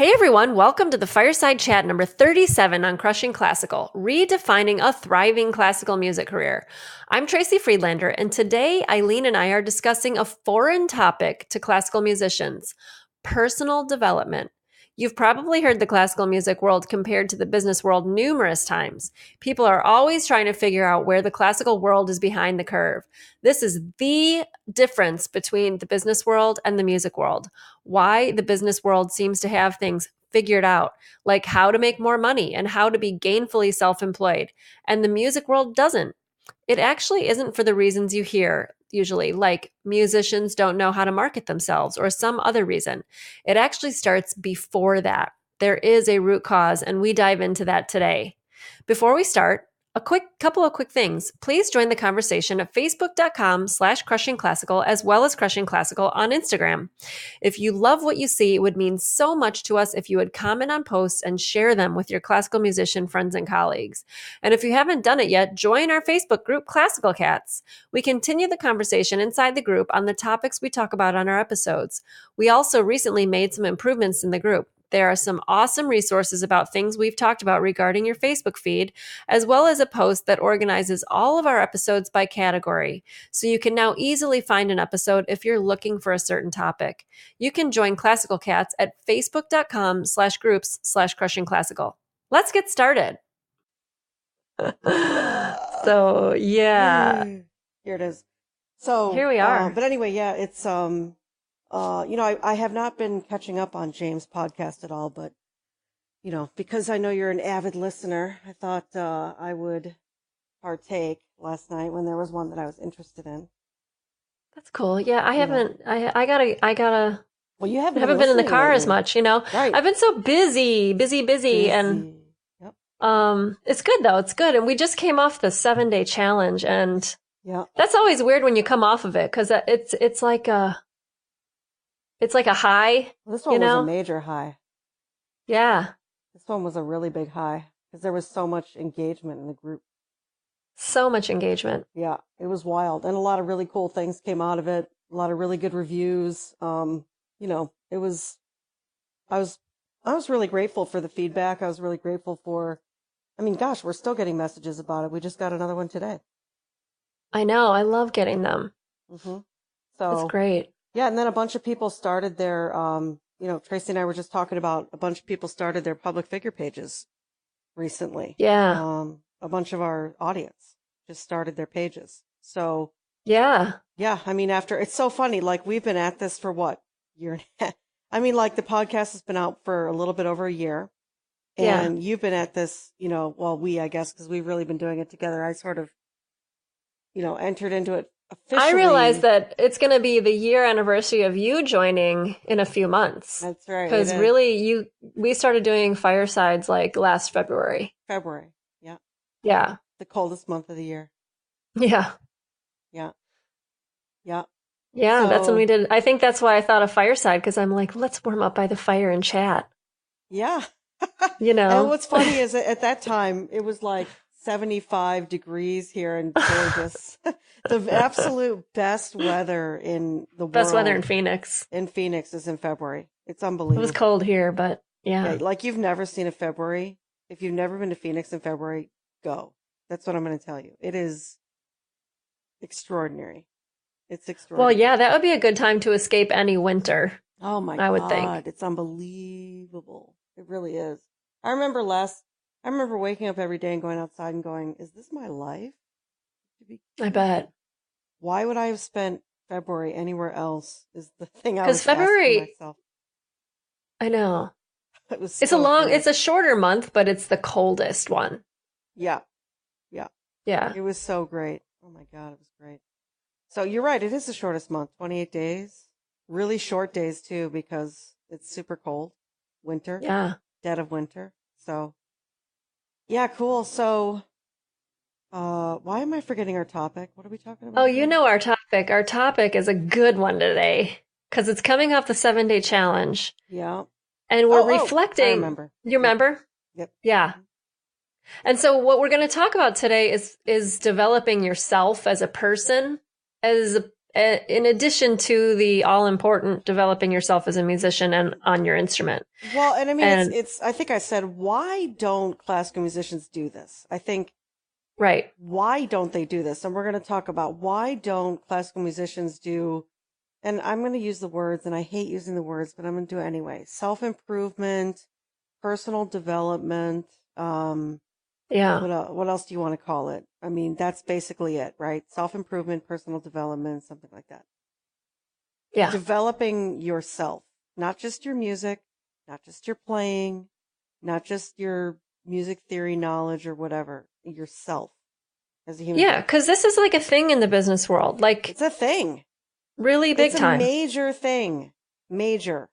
Hey everyone, welcome to the Fireside Chat number 37 on Crushing Classical, redefining a thriving classical music career. I'm Tracy Friedlander, and today Eileen and I are discussing a foreign topic to classical musicians, personal development. You've probably heard the classical music world compared to the business world numerous times. People are always trying to figure out where the classical world is behind the curve. This is the difference between the business world and the music world. Why the business world seems to have things figured out, like how to make more money and how to be gainfully self-employed, and the music world doesn't. It actually isn't for the reasons you hear usually, like musicians don't know how to market themselves or some other reason. It actually starts before that. There is a root cause, and we dive into that today. Before we start, a couple of quick things. Please join the conversation at facebook.com/crushingclassical as well as Crushing Classical on Instagram. If you love what you see, it would mean so much to us if you would comment on posts and share them with your classical musician friends and colleagues. And if you haven't done it yet, join our Facebook group, Classical Cats. We continue the conversation inside the group on the topics we talk about on our episodes. We also recently made some improvements in the group. There are some awesome resources about things we've talked about regarding your Facebook feed, as well as a post that organizes all of our episodes by category. So you can now easily find an episode if you're looking for a certain topic. You can join Classical Cats at facebook.com/groups/crushingclassical. Let's get started. So, yeah. Here it is. So here we are. But anyway, yeah, it's I have not been catching up on James' podcast at all, but because I know you're an avid listener, I thought I would partake last night when there was one that I was interested in. That's cool. Yeah, I haven't. I gotta. Well, you haven't been in the car as much, Right. I've been so busy, and Yep. it's good though. It's good, and we just came off the 7-day challenge, and Yeah. that's always weird when you come off of it because it's like a high. Well, this one was a major high. Yeah. This one was a really big high because there was so much engagement in the group. So much engagement. Yeah, it was wild, and a lot of really cool things came out of it. A lot of really good reviews. It was. I was really grateful for the feedback. I was really grateful for. I mean, gosh, we're still getting messages about it. We just got another one today. I know. I love getting them. Mm-hmm. So that's great. Yeah, and then a bunch of people started their. Tracy and I were just talking about a bunch of people started their public figure pages recently. Yeah. A bunch of our audience just started their pages. So yeah. I mean, it's so funny. Like we've been at this for what, year and a half? I mean, like the podcast has been out for a little bit over a year, and you've been at this, I guess, because we've really been doing it together. I sort of, entered into it officially. I realized that it's going to be the year anniversary of you joining in a few months. That's right. Because really, we started doing Firesides like last February. Yeah. Yeah. The coldest month of the year. Yeah. Yeah. Yeah, that's when we did. I think that's why I thought of Fireside, because I'm like, let's warm up by the fire and chat. Yeah. And what's funny is that at that time, it was like 75 degrees here in Georgia. The absolute best weather in the world. Best weather in Phoenix. In Phoenix is in February. It's unbelievable. It was cold here, but yeah. Like you've never seen a February. If you've never been to Phoenix in February, go. That's what I'm going to tell you. It is extraordinary. It's extraordinary. Well, yeah, that would be a good time to escape any winter. Oh my God. I would think. It's unbelievable. It really is. I remember waking up every day and going outside and going, is this my life? I bet. Why would I have spent February anywhere else is the thing I was asking myself. I know. It's a shorter month, but it's the coldest one. Yeah. Yeah. It was so great. Oh my God, it was great. So you're right. It is the shortest month, 28 days. Really short days too, because it's super cold. Winter. Yeah. Dead of winter. So yeah, cool. So, why am I forgetting our topic? What are we talking about? Oh, you know our topic. Our topic is a good one today because it's coming off the 7-day challenge. Yeah. And we're reflecting. I remember. You remember? Yep. Yeah. And so what we're going to talk about today is developing yourself as a person, as in addition to the all important developing yourself as a musician and on your instrument. Well, and I mean, And I think I said, why don't classical musicians do this? I think, right. why don't they do this? And we're going to talk about why don't classical musicians do, and I'm going to use the words, and I hate using the words, but I'm going to do it anyway. Self-improvement, personal development, Yeah. what else do you want to call it? I mean, that's basically it, right? Self-improvement, personal development, something like that. Yeah. Developing yourself, not just your music, not just your playing, not just your music theory knowledge or whatever, yourself as a human Yeah. being. Cause this is like a thing in the business world, like It's a thing. really big It's a time. major thing. Major.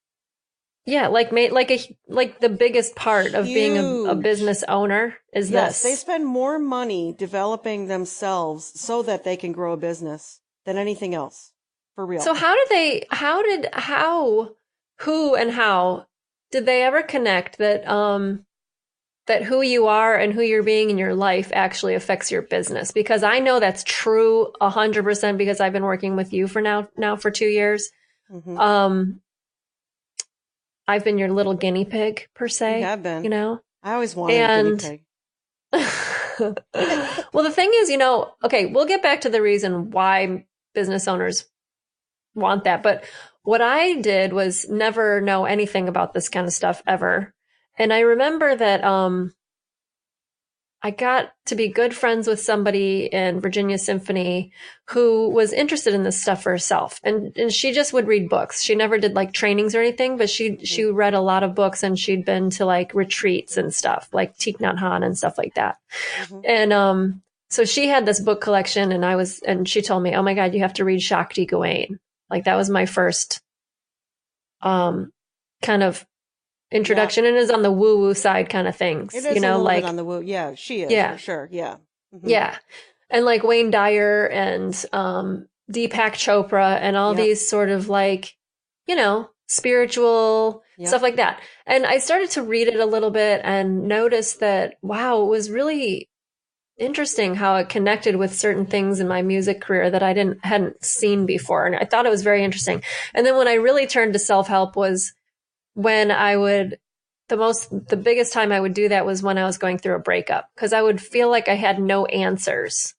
Yeah. Like the biggest part of being a Huge. business owner is Yes, they this. spend more money developing themselves so that they can grow a business than anything else. For real. So who and how did they ever connect that who you are and who you're being in your life actually affects your business? Because I know that's true 100% because I've been working with you for now for 2 years. Hmm. Um, I've been your little guinea pig per You se, have been. you know? I always wanted a guinea And pig. well, the thing is, okay, we'll get back to the reason why business owners want that. But what I did was never know anything about this kind of stuff ever. And I remember that I got to be good friends with somebody in Virginia Symphony who was interested in this stuff for herself. And she just would read books. She never did like trainings or anything, but she Mhm. read a lot of books and she'd been to like retreats and stuff, like Thich Nhat Hanh and stuff like that. Mhm. And so she had this book collection and she told me, "Oh my God, you have to read Shakti Gawain." Like that was my first kind of Yeah. introduction and is on the woo woo side kind of It things, is a little bit like on the woo. Yeah, she is for yeah, sure. Yeah. Hmm. yeah. And like Wayne Dyer and Deepak Chopra and all Yep. these sort of like, spiritual Yep. stuff like that. And I started to read it a little bit and noticed that, wow, it was really interesting how it connected with certain things in my music career that I hadn't seen before. And I thought it was very interesting. And then when I really turned to self-help was when the biggest time I would do that was when I was going through a breakup because I would feel like I had no answers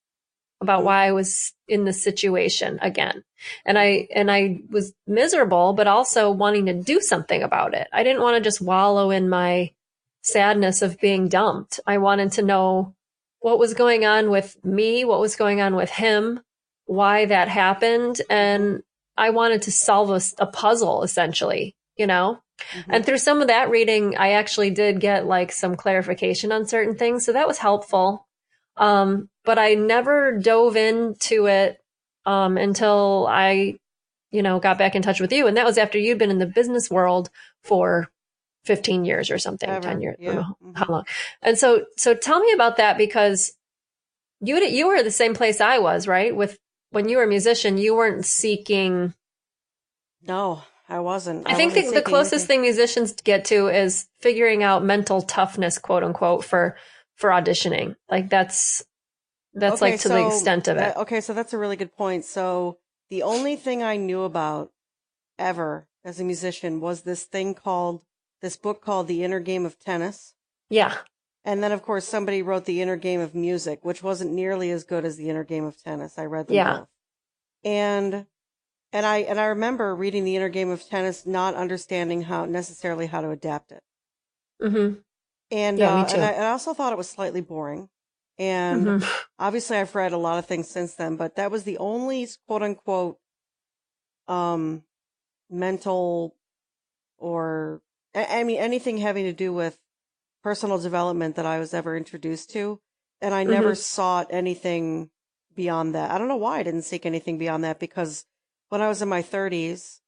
about Hmm. why I was in this situation again. And Hmm. I was miserable, but also wanting to do something about it. I didn't want to just wallow in my sadness of being dumped. I wanted to know what was going on with me, what was going on with him, why that happened. Hmm. And I wanted to solve a puzzle essentially. Hmm. And through some of that reading, I actually did get like some clarification on certain things. So that was helpful. But I never dove into it until I got back in touch with you. And that was after you'd been in the business world for 15 years or something, 10 Ever. years, I don't Yeah. know how Hmm. long. And so tell me about that because you were the same place I was, right? With when you were a musician, you weren't seeking. No, I wasn't. I I think wasn't the seeking closest anything. thing musicians get to is figuring out mental toughness, quote unquote, for auditioning. Like that's Okay, like to the so extent of it. that's a really good point. So the only thing I knew about ever as a musician was this book called The Inner Game of Tennis. Yeah. And then of course somebody wrote The Inner Game of Music, which wasn't nearly as good as The Inner Game of Tennis. I read them Yeah. both. And I remember reading The Inner Game of Tennis, not understanding how to adapt it. Mm-hmm. And Yeah, me I too. also thought it was slightly boring. And Mm-hmm. obviously I've read a lot of things since then, but that was the only quote unquote um mental or I mean anything having to do with personal development that I was ever introduced to. And I never Mm-hmm. sought anything beyond that. I don't know why I didn't seek anything beyond that because when I was in my 30s,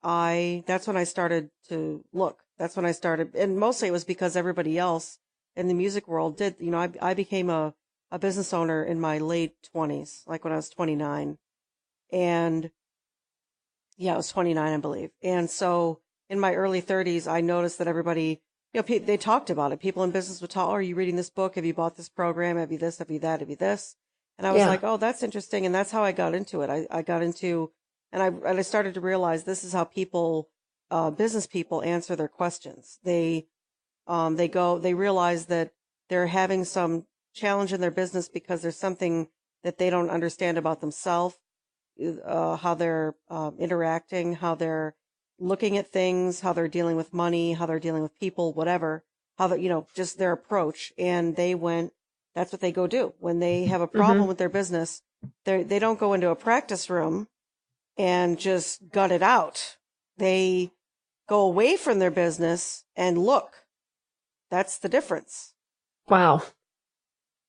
that's when I started to look. That's when I started, and mostly it was because everybody else in the music world did. I became a business owner in my late 20s, like when I was 29. And yeah, I was 29, I believe. And so in my early 30s, I noticed that everybody, they talked about it. People in business would talk, oh, are you reading this book? Have you bought this program? Have you this? Have you that? Have you this? And I was Yeah. like, oh, that's interesting. And that's how I got into it. I got into And I started to realize this is how people, business people answer their questions. They realize that they're having some challenge in their business because there's something that they don't understand about themselves, how they're interacting, how they're looking at things, how they're dealing with money, how they're dealing with people, whatever, how they, just their approach. And that's what they go do when they have a problem with their business. They don't go into a practice room and just gut it out. They go away from their business and look. That's the difference. Wow.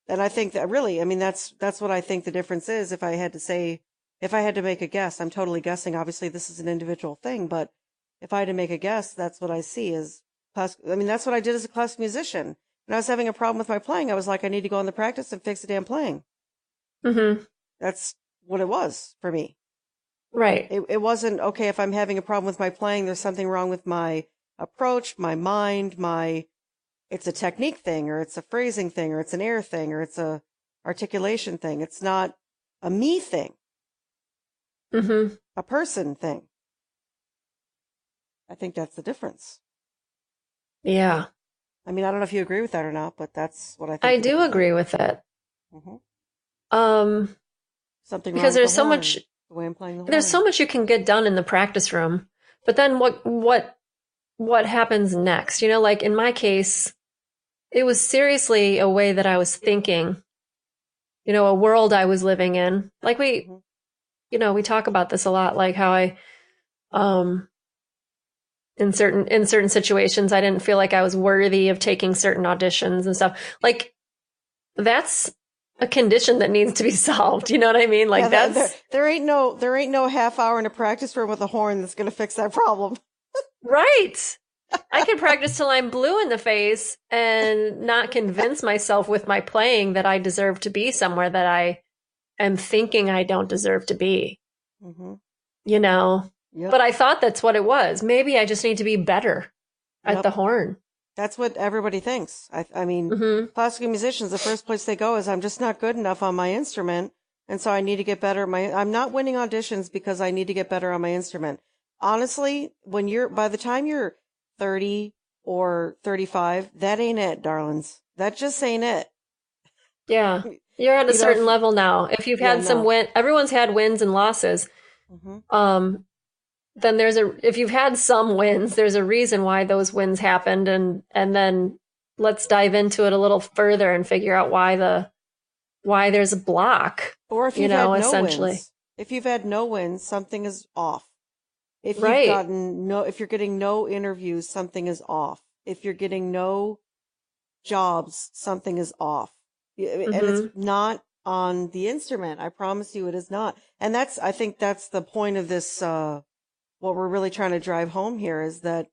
And I think that really, I mean, that's what I think the difference is. If I had to make a guess, I'm totally guessing. Obviously, this is an individual thing, but if I had to make a guess, that's what I see is that's what I did as a classical musician. When I was having a problem with my playing, I was like, I need to go in the practice and fix the damn playing. Mm-hmm. That's what it was for me. Right. It wasn't, okay, if I'm having a problem with my playing, there's something wrong with my approach, my mind, it's a technique thing, or it's a phrasing thing, or it's an air thing, or it's a articulation thing. It's not a me thing. Mm-hmm. A person thing. I think that's the difference. Yeah. I mean, I don't know if you agree with that or not, but that's what I think. I do agree with it. Mm-hmm. Something because wrong there's with so the horn, much the way I'm playing the there's horn. so much you can get done in the practice room. But then what happens next? Like in my case, it was seriously a way that I was thinking, a world I was living in. Like we talk about this a lot, like how I in certain situations I didn't feel like I was worthy of taking certain auditions and stuff. Like that's a condition that needs to be solved. You know what I mean? Like there ain't no half hour in a practice room with a horn that's going to fix that problem. Right. I can practice till I'm blue in the face and not convince myself with my playing that I deserve to be somewhere that I am thinking I don't deserve to be. Mm-hmm. But I thought that's what it was. Maybe I just need to be better at the horn. That's what everybody thinks. I mean, classical musicians, the first place they go is, I'm just not good enough on my instrument, and so I need to get better. I'm not winning auditions because I need to get better on my instrument. Honestly, by the time you're 30 or 35, that ain't it, darlings. That just ain't it. Yeah. You're at a certain level now. If you've had some everyone's had wins and losses. Mm-hmm. Then if you've had some wins, there's a reason why those wins happened, and then let's dive into it a little further and figure out why there's a block. Or if you've had no wins. If you've had no wins, something is off. If you're getting no interviews, something is off. If you're getting no jobs, something is off. And it's not on the instrument. I promise you it is not. And I think that's the point of this, what we're really trying to drive home here is that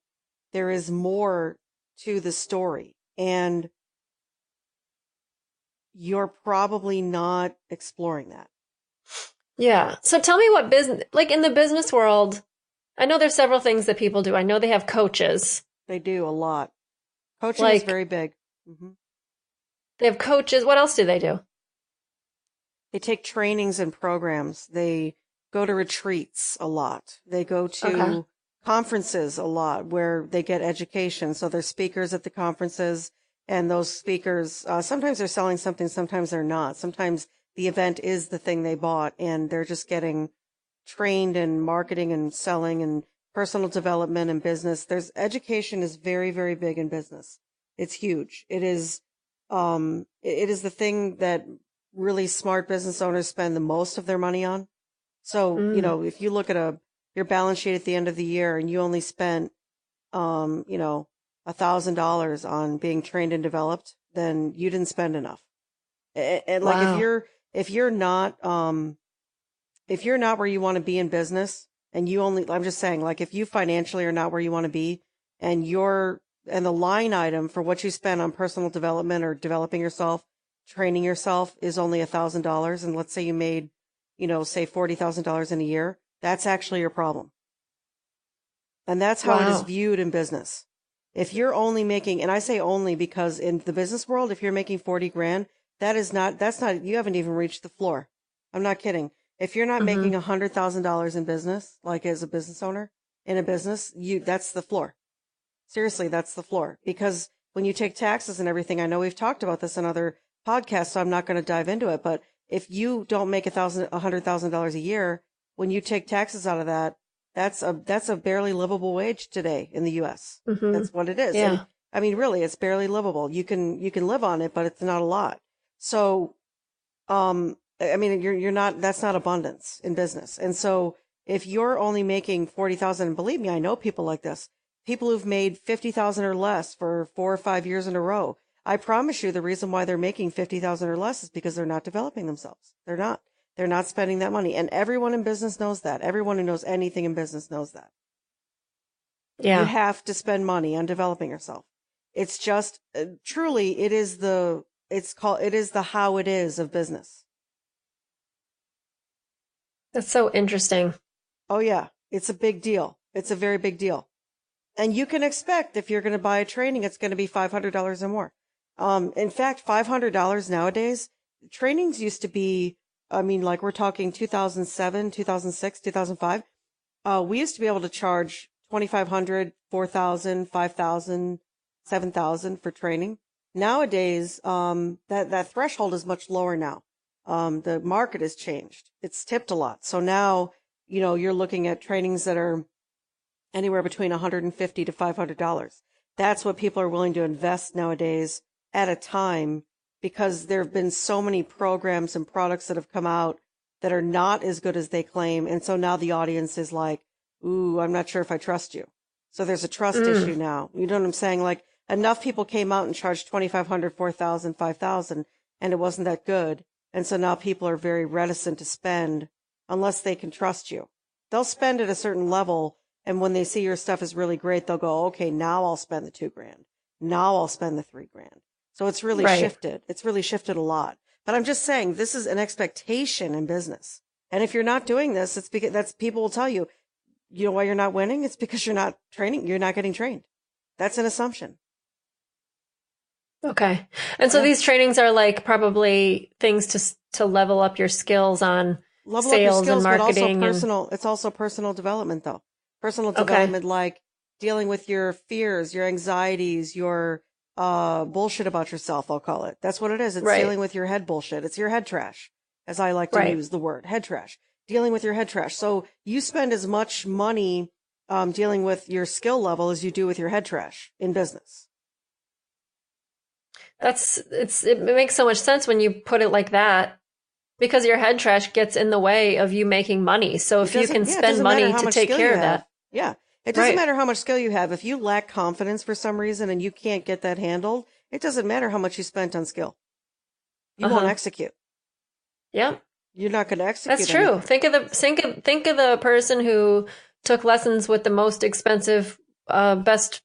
there is more to the story, and you're probably not exploring that. Yeah. So tell me what business, like in the business world, I know there's several things that people do. I know they have coaches. They do a lot. Coaching is very big. Mm-hmm. They have coaches. What else do they do? They take trainings and programs. They go to retreats a lot. They go to conferences a lot where they get education. So they're speakers at the conferences, and those speakers, sometimes they're selling something, sometimes they're not. Sometimes the event is the thing they bought, and they're just getting trained in marketing and selling and personal development and business. Education is very, very big in business. It's huge. It is the thing that really smart business owners spend the most of their money on. So, if you look at your balance sheet at the end of the year and you only spent, $1,000 on being trained and developed, then you didn't spend enough. And like, if you're not where you want to be in business, and I'm just saying, like, if you financially are not where you want to be, and the line item for what you spend on personal development or developing yourself, training yourself is only $1,000, and let's say you made, say $40,000 in a year, that's actually your problem. And that's how it is viewed in business. If you're only making, and I say only because in the business world, if you're making 40 grand, that's not, you haven't even reached the floor. I'm not kidding. If you're not Mm-hmm. making $100,000 in business, like as a business owner in a business, that's the floor. Seriously, that's the floor. Because when you take taxes and everything, I know we've talked about this in other podcasts, so I'm not going to dive into it. But if you don't make $100,000 a year, when you take taxes out of that, that's a barely livable wage today in the U.S. Mm-hmm. That's what it is. And Yeah. I mean, really, it's barely livable. You can live on it, but it's not a lot. So, I mean, you're not, that's not abundance in business. And so if you're only making 40,000, and believe me, I know people like this, people who've made 50,000 or less for 4 or 5 years in a row. I promise you the reason why they're making 50,000 or less is because they're not developing themselves. They're not spending that money. And everyone in business knows that. Everyone who knows anything in business knows that. You Yeah. have to spend money on developing yourself. It's just truly, it is the how it is of business. That's so interesting. Oh yeah, it's a big deal. It's a very big deal. And you can expect if you're going to buy a training, it's going to be $500 or more. In fact, $500 nowadays, trainings used to be, I mean, like we're talking 2007, 2006, 2005. We used to be able to charge 2,500, 4,000, 5,000, 7,000 for training. Nowadays, that threshold is much lower now. The market has changed. It's tipped a lot. So now, you're looking at trainings that are anywhere between $150 to $500. That's what people are willing to invest nowadays at a time, because there have been so many programs and products that have come out that are not as good as they claim. And so now the audience is like, ooh, I'm not sure if I trust you. So there's a trust issue now. You know what I'm saying? Like, enough people came out and charged 2,500, 4,000, 5,000, and it wasn't that good. And so now people are very reticent to spend unless they can trust you. They'll spend at a certain level, and when they see your stuff is really great, they'll go, okay, now I'll spend the $2,000. Now I'll spend the $3,000. So it's really Right. shifted. It's really shifted a lot. But I'm just saying, this is an expectation in business. And if you're not doing this, it's because people will tell you, you know why you're not winning? It's because you're not training. You're not getting trained. That's an assumption. Okay. And so Yeah. these trainings are like probably things to level up your skills on Level up your sales and skills, but also marketing and personal. It's also personal development, though. Personal okay. development, like dealing with your fears, your anxieties, your bullshit about yourself, I'll call it. That's what it is. It's Right. dealing with your head bullshit. It's your head trash, as I like to Right. use the word, head trash. Dealing with your head trash. So you spend as much money dealing with your skill level as you do with your head trash in business. It makes so much sense when you put it like that, because your head trash gets in the way of you making money. So if you can It spend doesn't matter money how to much take skill care you of have. that. Yeah. It doesn't Right. matter how much skill you have. If you lack confidence for some reason and you can't get that handled, it doesn't matter how much you spent on skill. You won't Uh-huh. execute. Yep. You're not going to That's execute true. anything. Think of the person who took lessons with the most expensive, best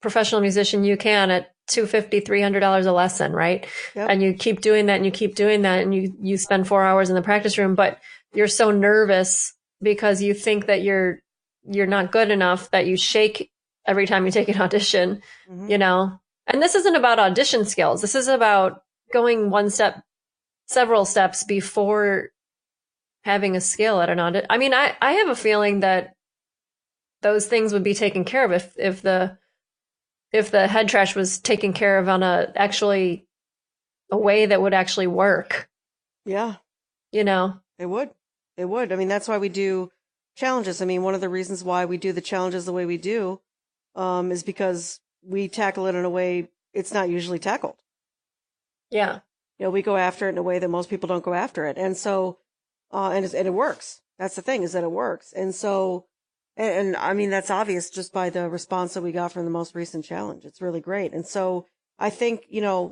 professional musician you can at $250, $300 a lesson, right? Yep. And you keep doing that and you keep doing that and you spend 4 hours in the practice room, but you're so nervous because you think that you're not good enough that you shake every time you take an audition, Mm-hmm. you know? And this isn't about audition skills. This is about going several steps before having a skill at an audit. I mean, I have a feeling that those things would be taken care of if the head trash was taken care of on a way that would actually work, Yeah, you know? it would. It would. I mean, that's why we do challenges. I mean, one of the reasons why we do the challenges the way we do is because we tackle it in a way it's not usually tackled. Yeah. We go after it in a way that most people don't go after it. And so, and it works. That's the thing, is that it works. And so, and I mean, that's obvious just by the response that we got from the most recent challenge. It's really great. And so I think,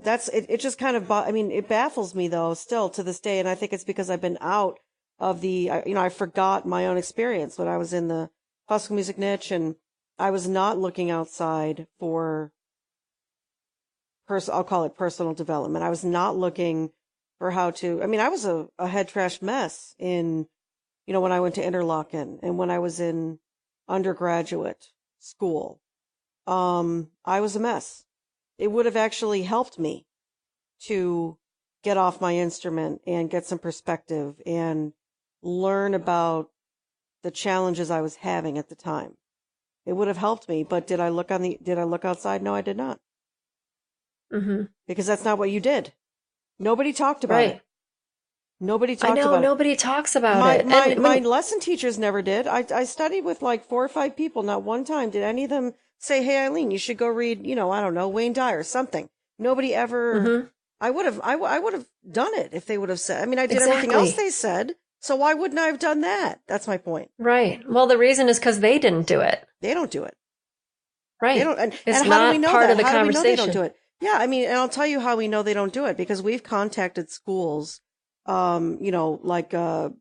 that's, it just kind of, I mean, it baffles me though, still to this day. And I think it's because I've been out of I forgot my own experience when I was in the classical music niche, and I was not looking outside for I'll call it personal development. I was not looking for how to, I mean, I was a head trash mess when I went to Interlochen and when I was in undergraduate school. I was a mess. It would have actually helped me to get off my instrument and get some perspective and learn about the challenges I was having at the time. It would have helped me, but did I look outside? No, I did not. Mm-hmm. Because that's not what you did. Nobody talked about it. Right. Nobody I talked know about it. nobody talks about My it. my And my lesson teachers never did. I studied with like 4 or 5 people. Not one time did any of them say, "Hey, Eileen, you should go read, I don't know, Wayne Dyer, something." Nobody ever. Mhm. I would have done it if they would have said. I mean, I did everything else Exactly. they said, so why wouldn't I have done that? That's my point. Right. Well, the reason is because they didn't do it. They don't do it. They Right. don't. And It's how do we not know part of that? the How do we know they don't do conversation. it? Yeah, I mean, and I'll tell you how we know they don't do it because we've contacted schools, to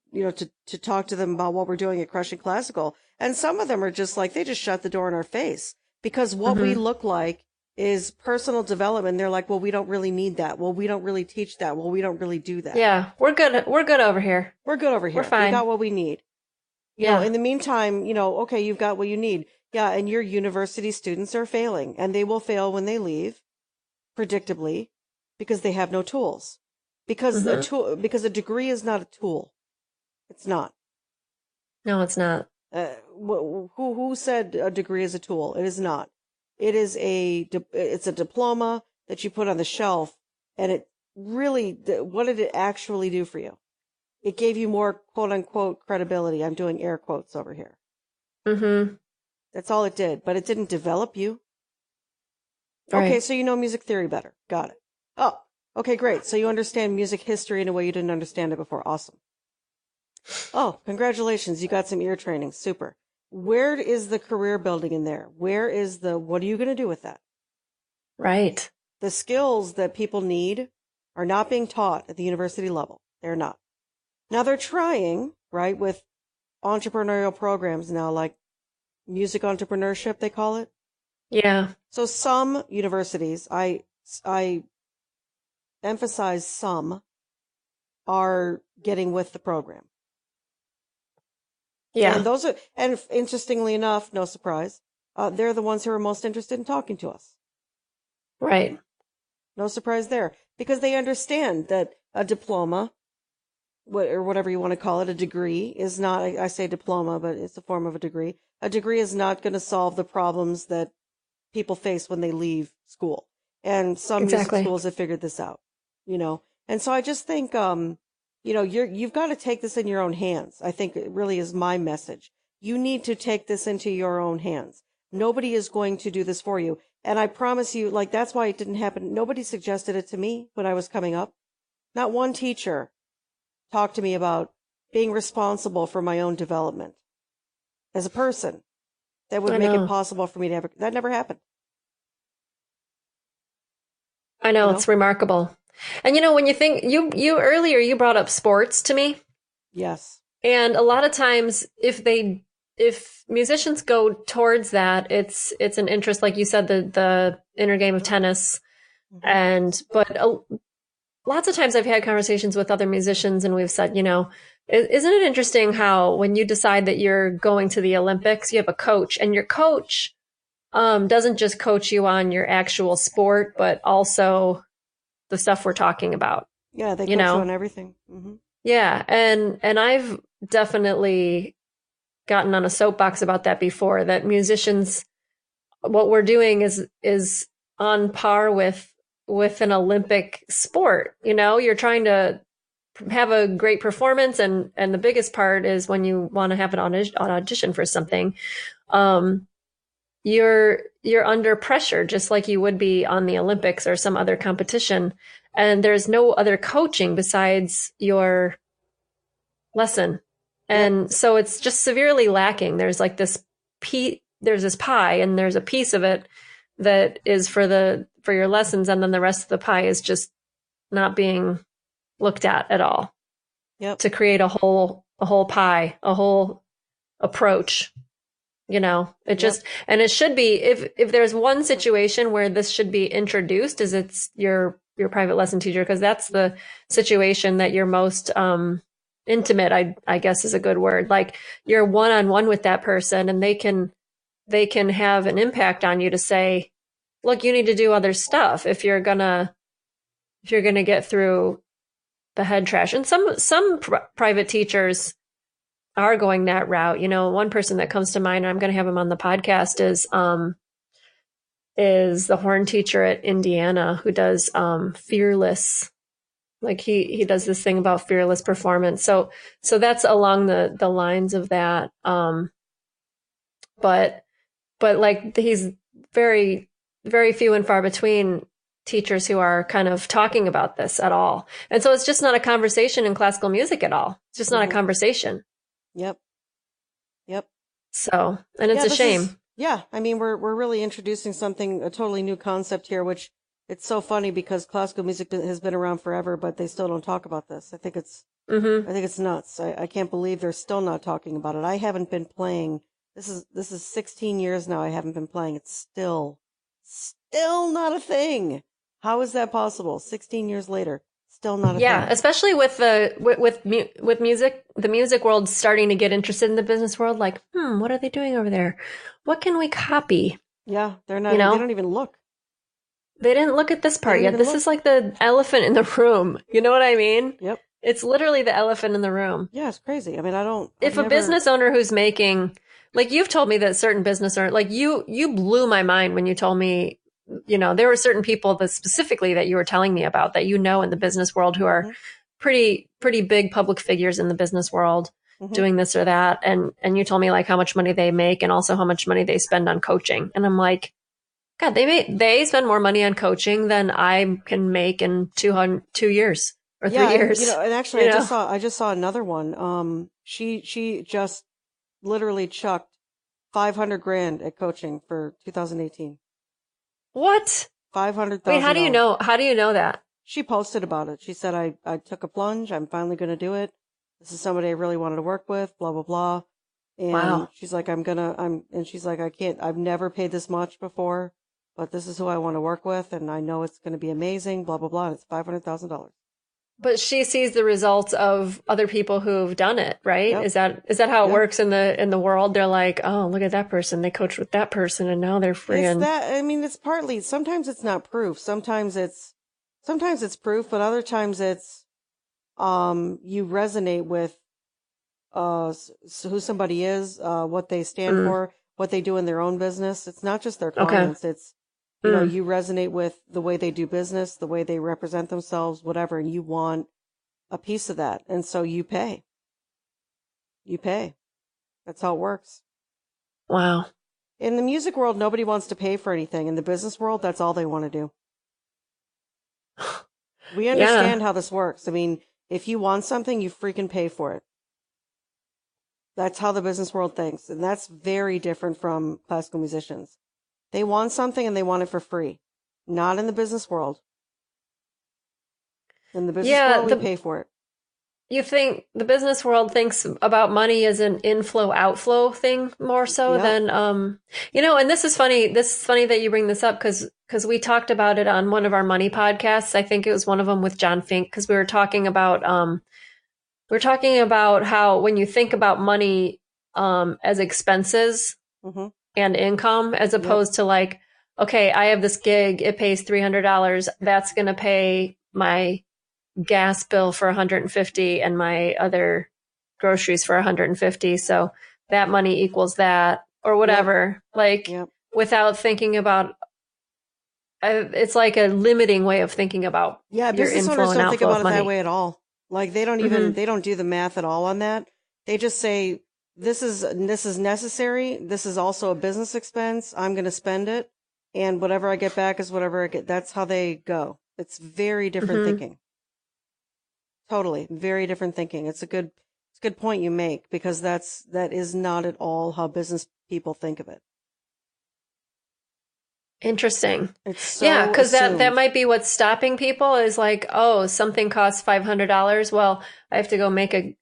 talk to them about what we're doing at Crushing Classical, and some of them are just like they just shut the door in our face because what we Hmm. look like is personal development. They're like, well, we don't really need that. Well, we don't really teach that. Well, we don't really do that. Yeah, we're good. We're good over here. We're good over We're here. We got fine. what we need. Yeah. In the meantime, okay, you've got what you need. Yeah, and your university students are failing, and they will fail when they leave, predictably, because they have no tools. Because Hmm. because a degree is not a tool. It's not. No, it's not. Who said a degree is a tool? It is not. It is it's a diploma that you put on the shelf, and it really, what did it actually do for you? It gave you more quote unquote credibility. I'm doing air quotes over here. Hmm. That's all it did, but it didn't develop you. Okay, Right. so you know music theory better. Got it. Oh, okay, great. So you understand music history in a way you didn't understand it before. Awesome. Oh, congratulations. You got some ear training. Super. Where is the career building in there? What are you going to do with that? Right. The skills that people need are not being taught at the university level. They're not. Now they're trying, right, with entrepreneurial programs now, like music entrepreneurship, they call it. Yeah. So some universities, I emphasize some, are getting with the program. Yeah. And interestingly enough, no surprise, they're the ones who are most interested in talking to us. Right. No surprise there, because they understand that a diploma, or whatever you want to call it, a degree is not, I say diploma, but it's a form of a degree. A degree is not going to solve the problems that people face when they leave school. And some music Exactly. schools have figured this out, you know. And so I just think, you've got to take this in your own hands. I think it really is my message. You need to take this into your own hands. Nobody is going to do this for you. And I promise you, like, that's why it didn't happen. Nobody suggested it to me when I was coming up. Not one teacher talked to me about being responsible for my own development as a person that would I make it know. possible for me to that never happened, I you know. know? It's remarkable. And when you think you earlier you brought up sports to me, Yes. and a lot of times if musicians go towards that, it's an interest, like you said, the inner game of tennis, Hmm. and but lots of times I've had conversations with other musicians, and we've said, isn't it interesting how when you decide that you're going to the Olympics, you have a coach, and your coach doesn't just coach you on your actual sport, but also the stuff we're talking about, Yeah, they you coach you on know? everything. Hmm. Yeah. And I've definitely gotten on a soapbox about that before, that musicians, what we're doing is on par with an Olympic sport. You're trying to have a great performance, and the biggest part is when you want to have an audition for something, um, you're under pressure just like you would be on the Olympics or some other competition, and there's no other coaching besides your lesson. Yep. And so it's just severely lacking. There's like there's this pie, and there's a piece of it that is for your lessons, and then the rest of the pie is just not being looked at all, Yep. to create a whole pie, a whole approach. It Yep. just, and it should be, if there's one situation where this should be introduced, is it's your private lesson teacher, because that's the situation that you're most intimate, I guess is a good word. Like, you're one-on-one with that person, and they can have an impact on you to say, look, you need to do other stuff if you're gonna get through the head trash. And some private teachers are going that route. One person that comes to mind, and I'm going to have him on the podcast, is the horn teacher at Indiana who does fearless. Like he does this thing about fearless performance. So that's along the lines of that. But like he's very, very few and far between teachers who are kind of talking about this at all. And so it's just not a conversation in classical music at all. It's just not a conversation. Yep. So, and it's a shame. I mean, we're really introducing a totally new concept here, which it's so funny because classical music has been around forever, but they still don't talk about this. I think it's nuts. I can't believe they're still not talking about it. I haven't been playing. This is 16 years now. I haven't been playing. It's still not a thing. How is that possible? 16 years later, still not a thing. Yeah, especially with music, the music world starting to get interested in the business world. Like, what are they doing over there? What can we copy? Yeah, they're not. They don't even look. They didn't look at this part yet. This is like the elephant in the room. You know what I mean? Yep. It's literally the elephant in the room. Yeah, it's crazy. I mean, If a business owner who's making, like you've told me that certain business owners, like you blew my mind when you told me, there were certain people that specifically that you were telling me about that in the business world who are pretty big public figures in the business world doing this or that. And you told me like how much money they make and also how much money they spend on coaching. And I'm like, God, they spend more money on coaching than I can make in 2 years or 3 years. And actually I just saw another one. She just literally chucked $500,000 at coaching for 2018. What? 500,000. Wait, how do you know? How do you know that? She posted about it. She said, I took a plunge. I'm finally going to do it. This is somebody I really wanted to work with, blah, blah, blah. And wow. She's like, and she's like, I've never paid this much before, but this is who I want to work with. And I know it's going to be amazing, blah, blah, blah. And it's $500,000. But she sees the results of other people who've done it, right? Yep. Is that how it works in the world? They're like, oh, look at that person. They coached with that person and now they're free. It's partly, sometimes it's not proof. Sometimes it's proof, but other times it's, you resonate with, who somebody is, what they stand for, what they do in their own business. It's not just their clients. It's, you resonate with the way they do business, the way they represent themselves, whatever, and you want a piece of that. And so you pay. That's how it works. Wow. In the music world, nobody wants to pay for anything. In the business world, that's all they want to do. We understand how this works. I mean, if you want something, you freaking pay for it. That's how the business world thinks. And that's very different from classical musicians. They want something and they want it for free. Not in the business world. In the business world, we pay for it. You think the business world thinks about money as an inflow-outflow thing more so than, and this is funny. This is funny that you bring this up because we talked about it on one of our money podcasts. I think it was one of them with John Fink because we were talking about how when you think about money as expenses and income, as opposed to like, okay, I have this gig, it pays $300. That's going to pay my gas bill for $150 and my other groceries for $150. So that money equals that or whatever, without thinking about, it's like a limiting way of thinking about your business inflow owners and don't think outflow about of it money. that way at all. Like they don't even, they don't do the math at all on that. They just say, this is necessary. This is also a business expense. I'm going to spend it. And whatever I get back is whatever I get. That's how they go. It's very different thinking. Totally. Very different thinking. It's a good point you make because that is not at all how business people think of it. Interesting. It's so because that might be what's stopping people is like, oh, something costs $500. Well, I have to go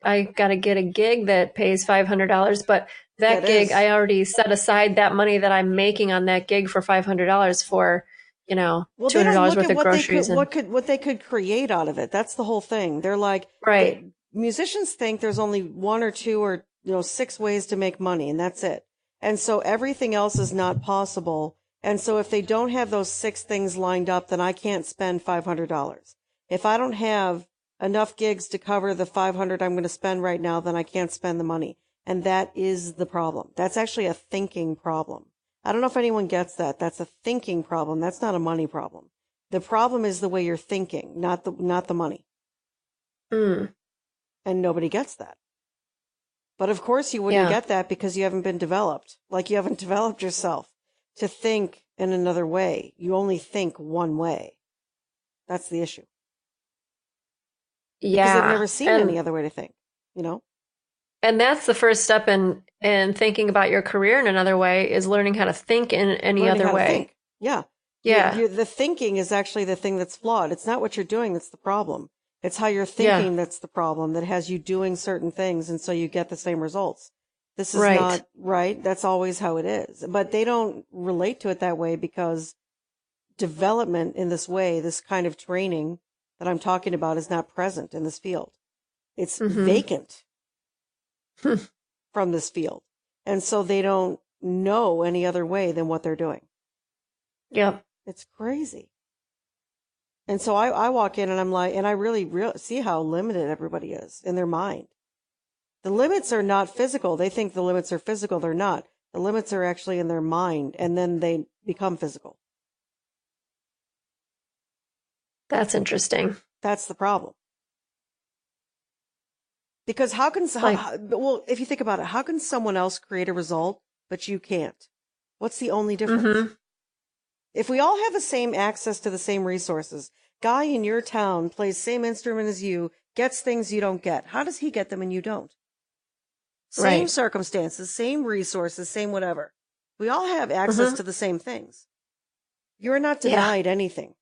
I got to get a gig that pays $500, but that gig, I already set aside that money that I'm making on that gig for $500 for, $200 worth of groceries. What they could create out of it. That's the whole thing. They're like, right. Musicians think there's only one or two or, 6 ways to make money and that's it. And so everything else is not possible. And so if they don't have those 6 things lined up, then I can't spend $500. If I don't have enough gigs to cover the $500 I'm going to spend right now, then I can't spend the money. And that is the problem. That's actually a thinking problem. I don't know if anyone gets that. That's a thinking problem. That's not a money problem. The problem is the way you're thinking, not the money. Mm. And nobody gets that. But of course you wouldn't get that because you haven't been developed. Like you haven't developed yourself to think in another way. You only think one way. That's the issue. Yeah. Because they've never seen any other way to think, you know? And that's the first step in thinking about your career in another way is learning how to think in any other way. Think. Yeah. Yeah. The thinking is actually the thing that's flawed. It's not what you're doing that's the problem. It's how you're thinking that's the problem that has you doing certain things, and so you get the same results. This is not right. That's always how it is. But they don't relate to it that way because development in this way, this kind of training that I'm talking about is not present in this field. It's vacant from this field. And so they don't know any other way than what they're doing. Yep. It's crazy. And so I walk in and I'm like, and I really see how limited everybody is in their mind. The limits are not physical. They think the limits are physical. They're not. The limits are actually in their mind, and then they become physical. That's interesting. That's the problem. Because if you think about it, how can someone else create a result, but you can't? What's the only difference? Mm-hmm. If we all have the same access to the same resources, guy in your town plays same instrument as you, gets things you don't get. How does he get them and you don't? Same circumstances, same resources, same whatever. We all have access to the same things. You're not denied anything.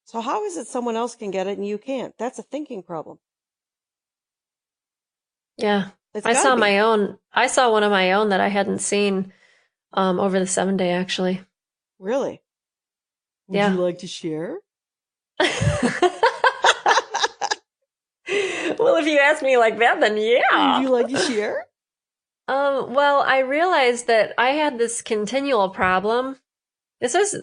So how is it someone else can get it and you can't? That's a thinking problem. Yeah. I saw one of my own that I hadn't seen over the 7-day, actually. Really? Would you like to share? Well, if you ask me like that, then yeah. Would you like to share? Well, I realized that I had this continual problem. This is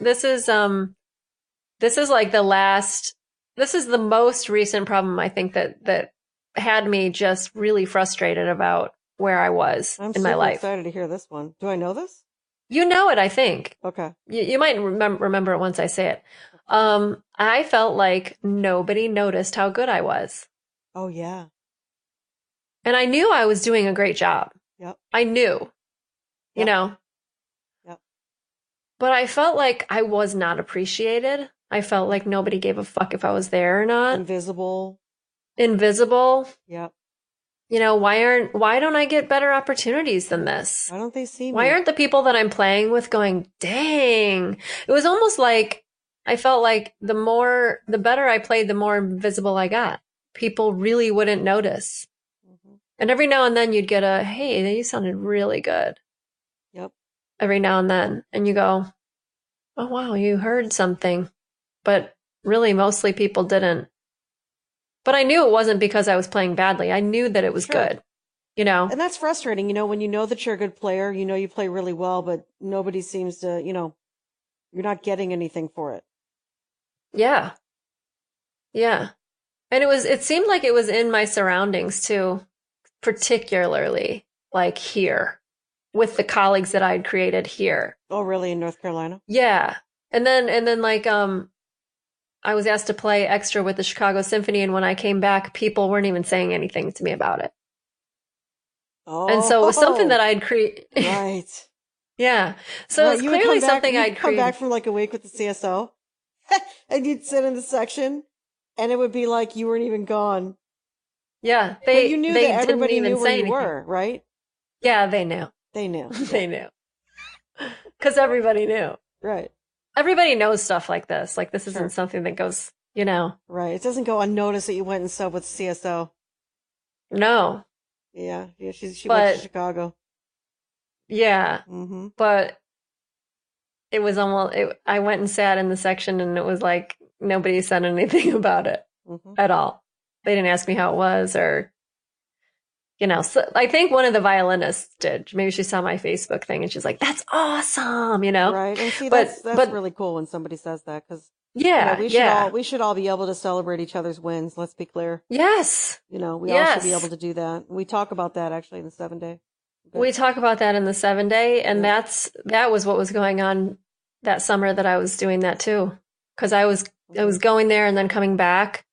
like this is the most recent problem I think that had me just really frustrated about where I was in my life. I'm excited to hear this one. Do I know this? You know it, I think. Okay. You might remember it once I say it. I felt like nobody noticed how good I was. Oh, yeah. And I knew I was doing a great job. Yep. I knew, you know. Yep. But I felt like I was not appreciated. I felt like nobody gave a fuck if I was there or not. Invisible. Yep. You know, why don't I get better opportunities than this? Why don't they see me? Why aren't the people that I'm playing with going, dang? It was almost like I felt like the better I played, the more invisible I got. People really wouldn't notice. Mm-hmm. And every now and then you'd get a, hey, you sounded really good. Yep. Every now and then. And you go, oh, wow, you heard something. But really, mostly people didn't. But I knew it wasn't because I was playing badly. I knew that it was good, you know? And that's frustrating, you know, when you know that you're a good player, you know you play really well, but nobody seems to, you know, you're not getting anything for it. Yeah. Yeah. And it seemed like it was in my surroundings too, particularly like here with the colleagues that I'd created here. Oh, really? In North Carolina? Yeah. And then like, I was asked to play extra with the Chicago Symphony, and when I came back, people weren't even saying anything to me about it. Oh. And so it was something that I'd create. Right. Yeah. So it's clearly something I'd come back from like a week with the CSO, and you'd sit in the section, and it would be like you weren't even gone. Yeah. But you knew that everybody knew where you were, right? Yeah, they knew. They knew. They knew. Because everybody knew. Right. Everybody knows stuff like this. Like, this isn't something that goes, you know. Right. It doesn't go unnoticed that you went and subbed with CSO. No. Yeah. Yeah. She went to Chicago. Yeah. Mm-hmm. But it was I went and sat in the section, and it was like nobody said anything about it at all. They didn't ask me how it was, or So I think one of the violinists did. Maybe she saw my Facebook thing and she's like, "That's awesome." Right. And see, But that's really cool when somebody says that, because yeah, yeah. we should all be able to celebrate each other's wins. Let's be clear. Yes. We all should be able Yes. to do that. We talk about that actually in the 7 day. We But talk about that in the 7 day, and yep. that was what was going on that summer that I was doing that too. Because I was Hmm. going there and then coming back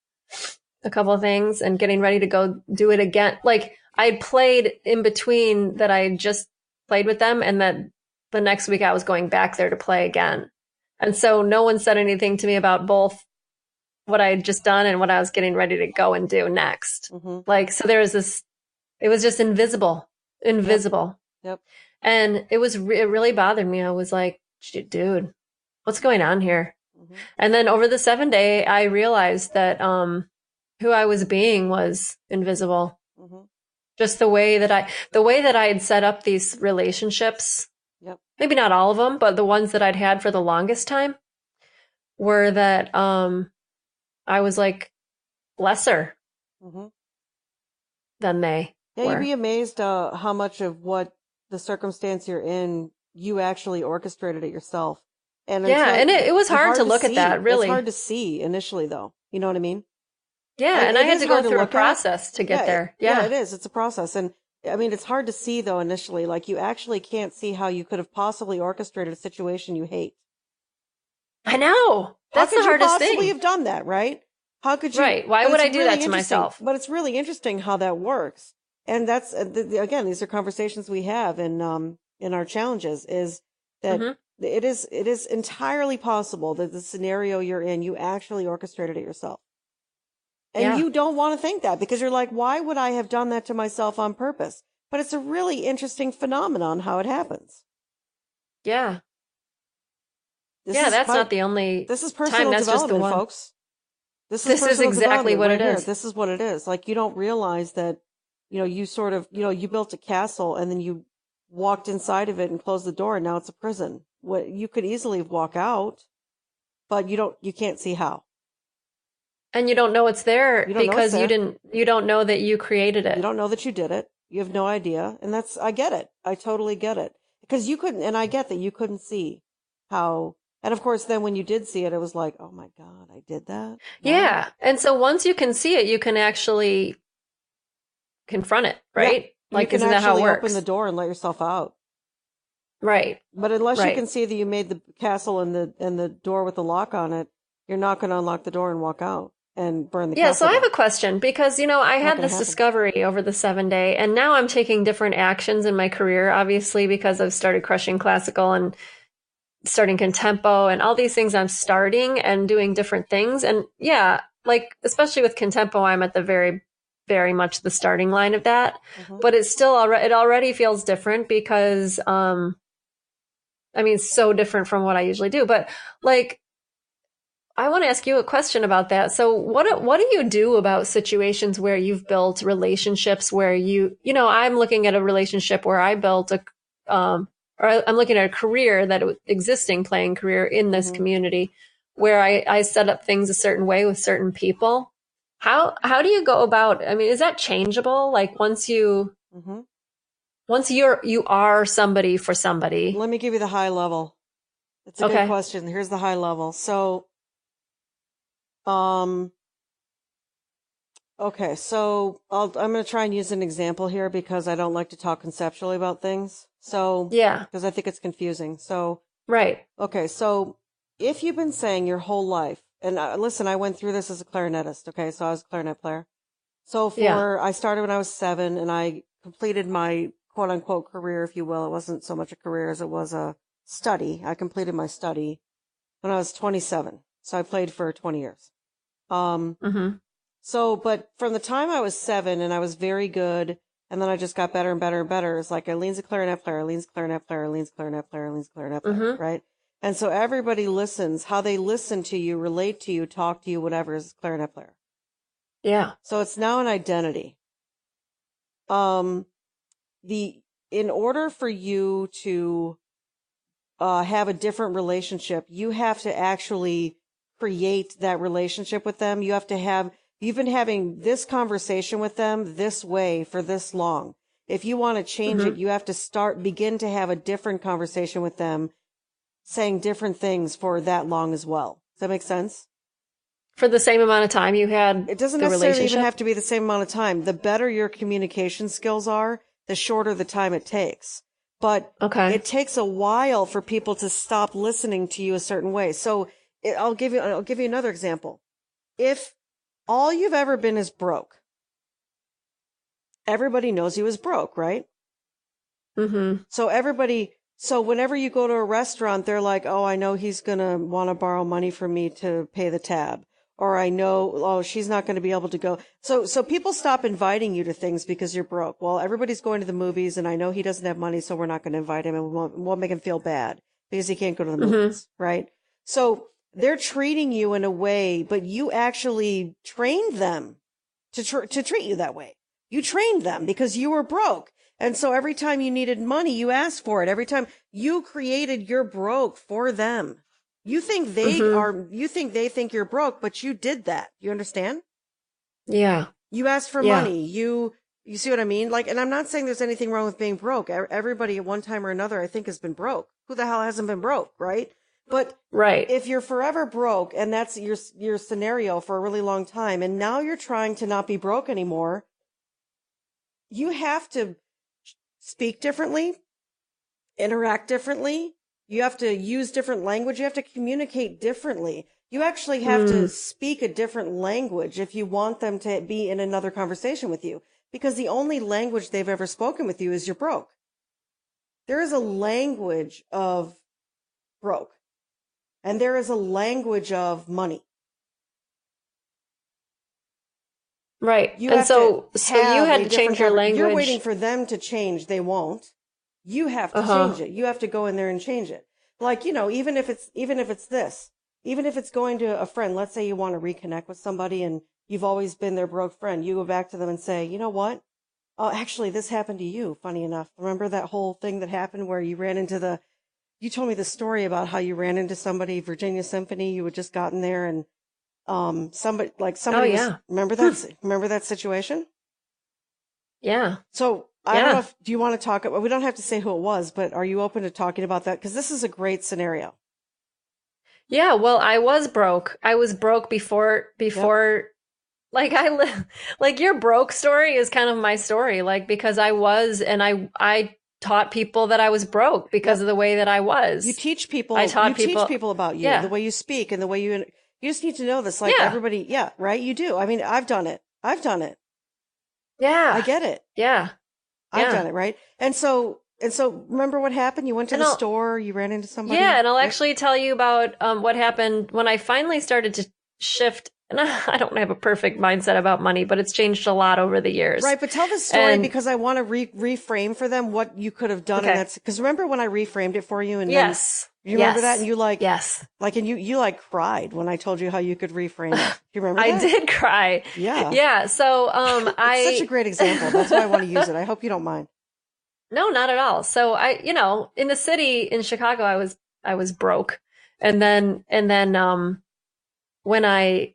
a couple of things and getting ready to go do it again. Like I'd played in between that I just played with them, and then the next week I was going back there to play again. And so no one said anything to me about both what I had just done and what I was getting ready to go and do next. Hmm. Like, so there was this, it was just invisible, Yep. invisible. Yep. And it really bothered me. I was like, dude, what's going on here? Hmm. And then over the 7 day, I realized that, who I was being was invisible. Hmm. Just the way that I had set up these relationships, Yep. maybe not all of them, but the ones that I'd had for the longest time were that, I was like lesser Hmm. than they Yeah, you'd were. be amazed how much of what the circumstance you're in, you actually orchestrated it yourself. And Yeah. until And it was hard hard to to look at that, see. It's hard really. to see initially, though. You know what I mean? Yeah. Like And I it had is to go hard to through a look at. process to Yeah, get there. yeah, Yeah. it is. It's a process. And I mean, it's hard to see though initially. Like you actually can't see how you could have possibly orchestrated a situation you hate. I know. How That's the could you hardest possibly thing. have done that, right? How could you? Right. Why But would it's I do that really to interesting. myself? But it's really interesting how that works. And that's again, these are conversations we have in our challenges. Is that Hmm. it is entirely possible that the scenario you're in, you actually orchestrated it yourself, and Yeah. you don't want to think that because you're like, why would I have done that to myself on purpose? But it's a really interesting phenomenon how it happens. Yeah. This Yeah. is That's not the only this is time. personal That's just the development, one. folks. This is This is personal exactly development what right it here. is. This is what it is. Like you don't realize that, you sort of, you built a castle and then you walked inside of it and closed the door and now it's a prison. What you could easily walk out, but you can't see how. And you don't know it's there You don't know it's because there. you don't know that you created You it. don't know that you did it. You have no idea. And I get it. I totally get it. Because you couldn't, and I get that you couldn't see how, and of course then when you did see it, it was like, oh my God, I did that? What? Yeah. And so once you can see it, you can actually confront it, Yeah. right? You Like, can isn't that how it actually open the works? door and let yourself out. Right. But unless you Right. can see that you made the castle and the door with the lock on it, you're not going to unlock the door and walk out and burn the Yeah, so castle I have down. a question because, I Not had going to this happen. discovery over the 7 day, and now I'm taking different actions in my career, obviously, because I've started crushing classical and starting contempo and all these things. I'm starting and doing different things. And yeah, like, especially with contempo, I'm at the very, very much the starting line of that. Hmm. But it's still already, it already feels different because, I mean, so different from what I usually do. But like, I want to ask you a question about that. So what do you do about situations where you've built relationships where I'm looking at a relationship where I built or I'm looking at a career existing playing career in this Hmm. community where I set up things a certain way with certain people. How do you go about, I mean, is that changeable? Like Hmm. once you are somebody for somebody. Let me give you the high level. It's a good Okay. question. Here's the high level. So, um, okay, so I'm going to try and use an example here because I don't like to talk conceptually about things. So, Yeah. because I think it's confusing. So, Right. okay, so if you've been saying your whole life, and listen, I went through this as a clarinetist, okay, so I was a clarinet player. So Yeah. I started when I was 7 and I completed my quote unquote career, if you will. It wasn't so much a career as it was a study. I completed my study when I was 27. So I played for 20 years. Mhm. But from the time I was 7 and I was very good, and then I just got better and better and better. It's like Eileen's a clarinet player, Eileen's a clarinet player, Eileen's a clarinet player, Eileen's a clarinet player, Mhm. right? And so everybody listens. How they listen to you, relate to you, talk to you, whatever, is clarinet player. Yeah. So it's now an identity. Um, in order for you to have a different relationship, you have to actually create that relationship with them. You have to have You've been having this conversation with them this way for this long. If you want to change it, you have to begin to have a different conversation with them, saying different things for that long as well. Does that make sense? For the same amount of time you had It doesn't the necessarily even relationship? have to be the same amount of time. The better your communication skills are, the shorter the time it takes. But Okay. it takes a while for people to stop listening to you a certain way. So I'll give you another example. If all you've ever been is broke, everybody knows you as broke, right? Mm-hmm. So whenever you go to a restaurant, they're like, oh, I know he's going to want to borrow money from me to pay the tab. Or I know, oh, she's not going to be able to go. So people stop inviting you to things because you're broke. Well, everybody's going to the movies and I know he doesn't have money, so we're not going to invite him and we won't make him feel bad because he can't go to the movies, right? So they're treating you in a way, but you actually trained them to treat you that way. You trained them because you were broke. And so every time you needed money, you asked for it. Every time you created your broke for them. You think they think you're broke, but you did that. You understand? Yeah. You asked for money. You see what I mean? Like, and I'm not saying there's anything wrong with being broke. Everybody at one time or another, I think, has been broke. Who the hell hasn't been broke, right? But if you're forever broke and that's your scenario for a really long time, and now you're trying to not be broke anymore, you have to speak differently, interact differently. You have to use different language. You have to communicate differently. You actually have to speak a different language if you want them to be in another conversation with you, because the only language they've ever spoken with you is you're broke. There is a language of broke, and there is a language of money. Right. And so you had to change your language. You're waiting for them to change. They won't. You have to change it. You have to go in there and change it. Like, even if it's going to a friend, let's say you want to reconnect with somebody and you've always been their broke friend. You go back to them and say, you know what? Oh, actually, this happened to you. Funny enough. Remember that whole thing that happened where you told me the story about how you ran into somebody, Virginia Symphony. You had just gotten there and somebody remember that situation? Yeah. So I don't know do you want to talk about, we don't have to say who it was, but are you open to talking about that? Because this is a great scenario. Yeah, well, I was broke. I was broke before like like your broke story is kind of my story, like because I taught people that I was broke because of the way that I was. You teach people about you, the way you speak and the way you just need to know this, like everybody, right? You do. I mean, I've done it. Yeah. I get it. Yeah. I've done it, right? And so remember what happened? You went to the store, you ran into somebody. Yeah, and I'll actually tell you about what happened when I finally started to shift. And I don't have a perfect mindset about money, but it's changed a lot over the years. Right, but tell the story because I want to reframe for them what you could have done. Okay. And that's because remember when I reframed it for you? And yes. You remember that? And you and you cried when I told you how you could reframe it. Do you remember that? I did cry. Yeah. Yeah. So, it's such a great example. That's why I want to use it. I hope you don't mind. No, not at all. So in the city in Chicago, I was broke. And then when I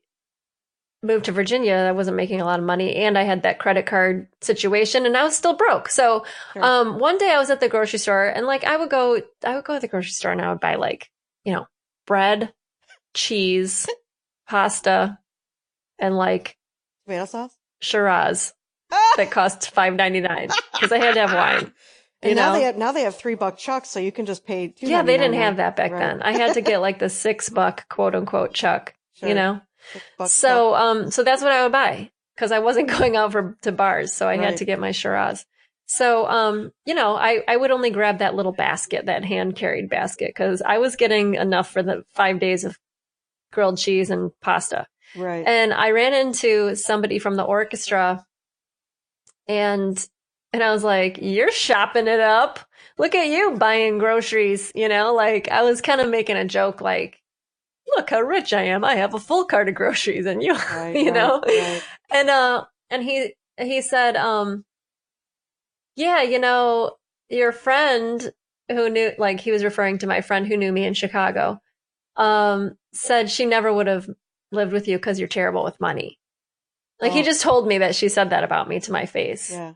moved to Virginia, I wasn't making a lot of money and I had that credit card situation and I was still broke. So, one day I was at the grocery store and I would go to the grocery store and I would buy bread, cheese, pasta, and tomato sauce, Shiraz that cost $5.99 because I had to have wine. And now they have $3 chucks, so you can just pay $2.99. Yeah, they didn't have that back then. I had to get the $6 quote unquote chuck, So, so that's what I would buy because I wasn't going out to bars. So I had to get my Shiraz. So, I would only grab that little basket, that hand carried basket, because I was getting enough for the 5 days of grilled cheese and pasta. Right. And I ran into somebody from the orchestra and I was like, you're shopping it up. Look at you buying groceries, I was kind of making a joke look how rich I am. I have a full cart of groceries and you, Right. And he said, your friend who knew, he was referring to my friend who knew me in Chicago, said she never would have lived with you because you're terrible with money. Like he Oh, just told me that she said that about me to my face. yeah.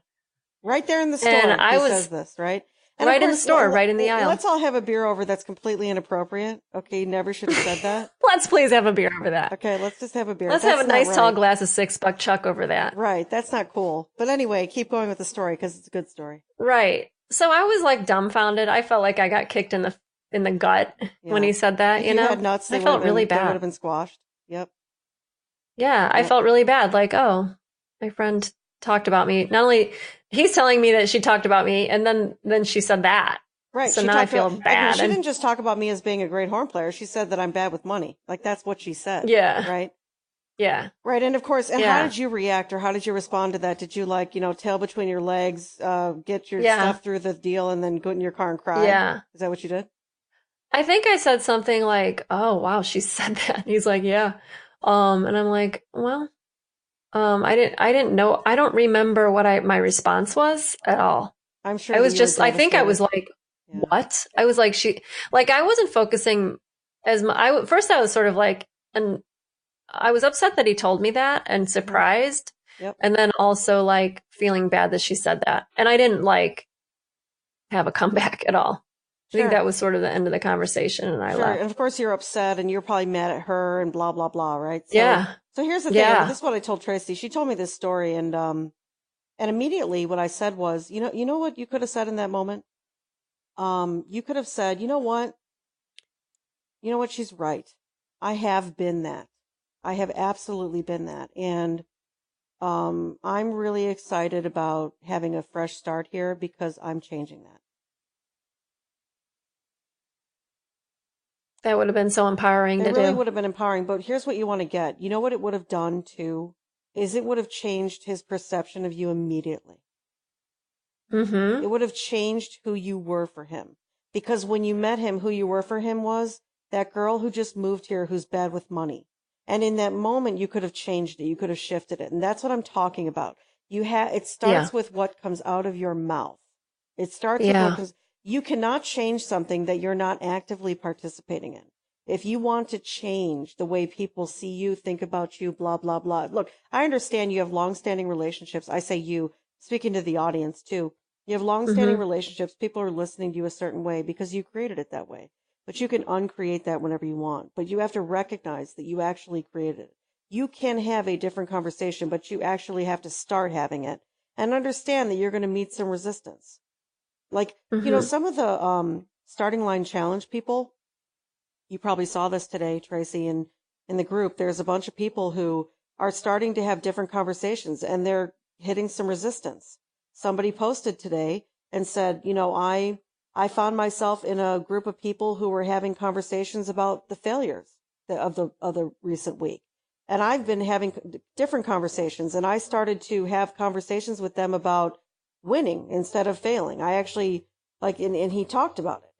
Right there in the And store, I he says was this, right? And of right in the course, store, right in the aisle. let's all have a beer over that's completely inappropriate. Okay, you never should have said that. Let's please have a beer over that. Okay, let's just have a beer. Let's have That's a not nice tall right. glass of $6 Chuck over that. Right, that's not cool. But anyway, keep going with the story because it's a good story. Right. So I was like dumbfounded. I felt like I got kicked in the gut when Yeah. he said that, If you you know? had nuts, I felt really they would bad. have been squashed. Yep. Yeah, I Yep. felt really bad. Like, oh, my friend talked about me. Not only he's telling me that she talked about me, and then she said that. Right. So She now I talked feel about, I mean, bad. she And didn't just talk about me as being a great horn player. She said that I'm bad with money. Like that's what she said. yeah, Right. yeah, Right. And of course, and how yeah, did you react or how did you respond to that? Did you like, tail between your legs, get your yeah, stuff through the deal and then go in your car and cry? yeah. Is that what you did? I think I said something like, "Oh, wow, she said that." And he's like, "Yeah." And I'm like, "Well, I didn't know. I don't remember what my response was at all. I'm sure I that was you were just, I think I devastated. was like, Yeah. what? I was like, like, I wasn't focusing as much. First, I was sort of like, and I was upset that he told me that and Hmm. surprised. Yep. And then also like feeling bad that she said that. And I didn't like have a comeback at all. I think Sure. that was sort of the end of the conversation and I Sure. And left. of course you're upset and you're probably mad at her and blah, blah, blah. Right. Yeah. So here's the thing. Yeah. This is what I told Tracy. She told me this story and immediately what I said was, you know what you could have said in that moment? You could have said, you know what? You know what? She's right. I have been that. I have absolutely been that. And I'm really excited about having a fresh start here because I'm changing that. That would have been so empowering It to really do. would have been empowering, but here's what you want to get. You know what it would have done too? Is it would have changed his perception of you immediately. It Mm-hmm. would have changed who you were for him. Because when you met him, who you were for him was that girl who just moved here who's bad with money. And in that moment, you could have changed it. You could have shifted it. And that's what I'm talking about. It Yeah. starts with what comes out of your mouth. It starts with what Yeah. comes, you cannot change something that you're not actively participating in. If you want to change the way people see you, think about you, blah, blah, blah. Look, I understand you have long-standing relationships. I say you, speaking to the audience too. You have long-standing Mm-hmm. relationships. People are listening to you a certain way because you created it that way. But you can uncreate that whenever you want. But you have to recognize that you actually created it. You can have a different conversation, but you actually have to start having it and understand that you're going to meet some resistance. Like, Mm-hmm. some of the starting line challenge people, you probably saw this today, Tracy, in the group. There's a bunch of people who are starting to have different conversations and they're hitting some resistance. Somebody posted today and said, I found myself in a group of people who were having conversations about the failures of the recent week. And I've been having different conversations and I started to have conversations with them about winning instead of failing. I actually and he talked about it.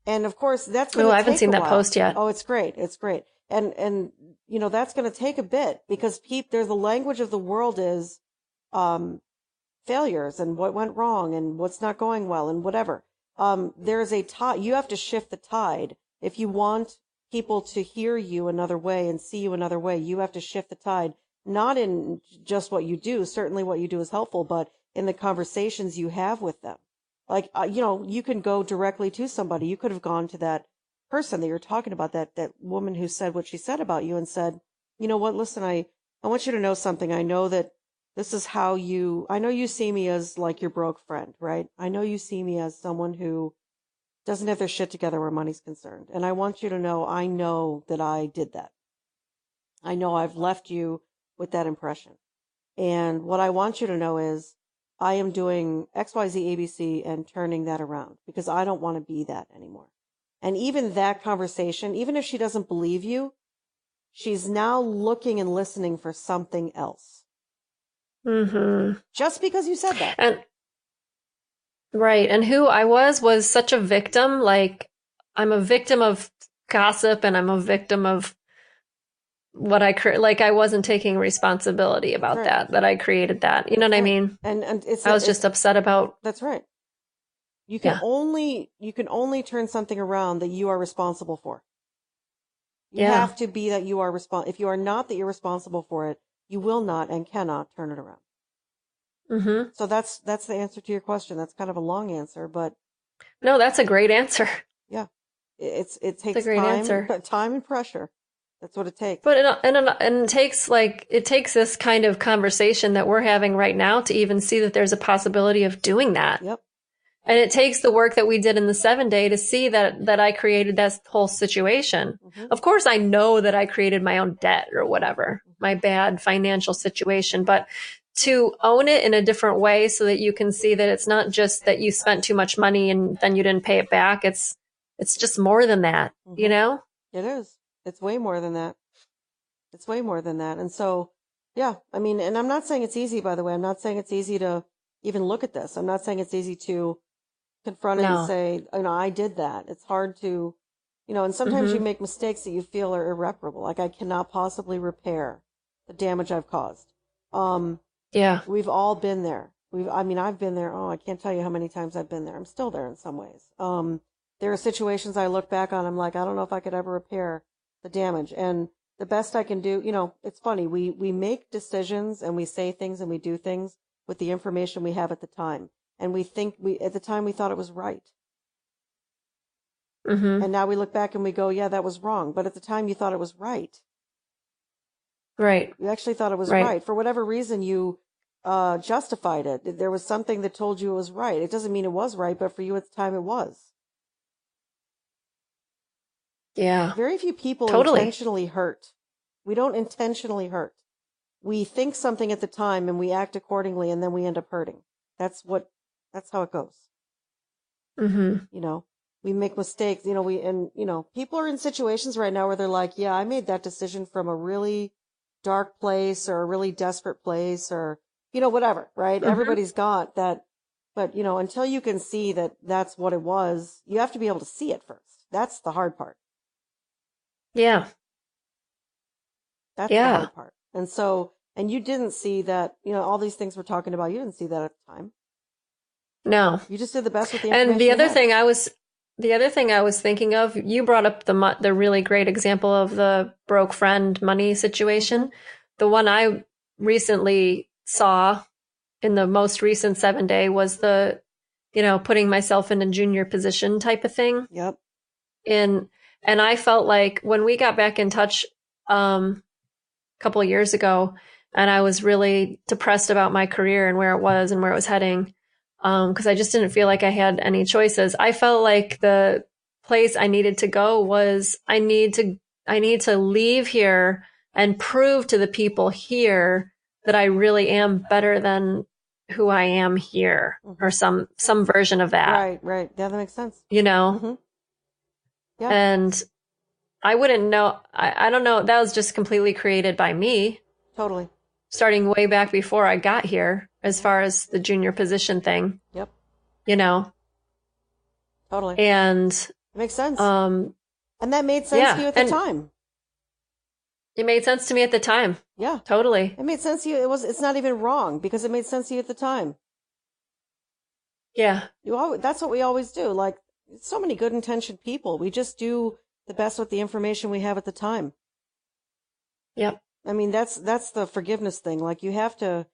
And of course, that's going Oh, to I haven't take seen a that while. post yet. Oh, it's great. It's great. And that's going to take a bit because there's the language of the world is, um, failures and what went wrong and what's not going well and whatever. There's a tide. You have to shift the tide. If you want people to hear you another way and see you another way, you have to shift the tide, not in just what you do. Certainly what you do is helpful, but in the conversations you have with them. Like, you can go directly to somebody. You could have gone to that person that you're talking about, that woman who said what she said about you and said, you know what, listen, I want you to know something. I know that this is how I know you see me as like your broke friend, right? I know you see me as someone who doesn't have their shit together where money's concerned. And I want you to know, I know that I did that. I know I've left you with that impression. And what I want you to know is I am doing XYZ ABC and turning that around because I don't want to be that anymore. And even that conversation, even if she doesn't believe you, she's now looking and listening for something else. Mm-hmm. Just because you said that. And right. And who I was such a victim. Like, I'm a victim of gossip and I'm a victim of what like, I wasn't taking responsibility That's about right. that I created that. You know That's what I right. mean? And I was just upset about, that's right. yeah. You can only turn something around that you are responsible for. You Yeah. have to be that you are if you are not that you're responsible for it, you will not and cannot turn it around. Mm-hmm. So that's the answer to your question. That's kind of a long answer, but No, that's a great answer. yeah, it It's a takes great time, answer. time and pressure. That's what it takes. But it takes this kind of conversation that we're having right now to even see that there's a possibility of doing that. Yep. And it takes the work that we did in the 7 day to see that I created that whole situation. Mm-hmm. Of course, I know that I created my own debt or whatever, my bad financial situation, but to own it in a different way so that you can see that it's not just that you spent too much money and then you didn't pay it back. It's just more than that, Mm-hmm. you know? It is. It's way more than that. It's way more than that. And so, yeah, I mean, and I'm not saying it's easy, by the way. I'm not saying it's easy to even look at this. I'm not saying it's easy to confront it and No. say, I did that. It's hard to, and sometimes you Mm-hmm. make mistakes that you feel are irreparable. Like I cannot possibly repair the damage I've caused. Yeah. We've all been there. I've been there. Oh, I can't tell you how many times I've been there. I'm still there in some ways. There are situations I look back on. I'm like, I don't know if I could ever repair the damage. And the best I can do, it's funny. We make decisions and we say things and we do things with the information we have at the time. And at the time we thought it was right. Mm-hmm. And now we look back and we go, yeah, that was wrong. But at the time you thought it was right. Right. You actually thought it was Right. right. For whatever reason, you justified it. There was something that told you it was right. It doesn't mean it was right, but for you at the time it was. Yeah. Very few people Totally. intentionally hurt. We don't intentionally hurt. We think something at the time and we act accordingly and then we end up hurting. That's how it goes. Mm-hmm. We make mistakes, people are in situations right now where they're like, yeah, I made that decision from a really dark place or a really desperate place or, whatever, right? Mm-hmm. Everybody's got that. But, until you can see that that's what it was, you have to be able to see it first. That's the hard part. Yeah. That's the Yeah. hard part. And so, and you didn't see that, all these things we're talking about, you didn't see that at the time. No. You just did the best with the information And the you other had. thing I was thinking of, you brought up the really great example of the broke friend money situation. Mm-hmm. The one I recently saw in the most recent 7 day was the, putting myself in a junior position type of thing. Yep. And I felt like when we got back in touch a couple of years ago, and I was really depressed about my career and where it was and where it was heading, because I just didn't feel like I had any choices. I felt like the place I needed to go was I need to leave here and prove to the people here that I really am better than who I am here, Mm-hmm. or some version of that. Right. Yeah, that makes sense. Mm-hmm. Yeah. And I wouldn't know. I don't know. That was just completely created by me. Totally. Starting way back before I got here, as far as the junior position thing. Yep. Totally. It And makes sense. And that made sense to you at the time. It made sense to me at the time. Yeah. Totally. It made sense to you. It's not even wrong because it made sense to you at the time. Yeah. That's what we always do. Like, so many good intentioned people. We just do the best with the information we have at the time. Yep. I mean, that's the forgiveness thing. Like, you gotta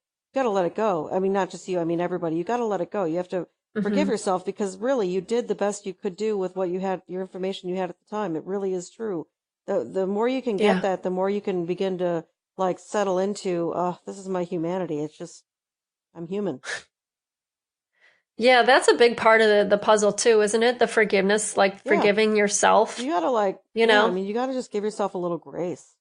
let it go. I mean, not just you. I mean, everybody. You gotta let it go. You have to forgive yourself because really you did the best you could do with what you had, your information you had at the time. It really is true. The more you can get that, the more you can begin to like settle into, this is my humanity. It's just, I'm human. Yeah, that's a big part of the puzzle too, isn't it? The forgiveness, like forgiving yourself. You gotta I mean, you gotta just give yourself a little grace.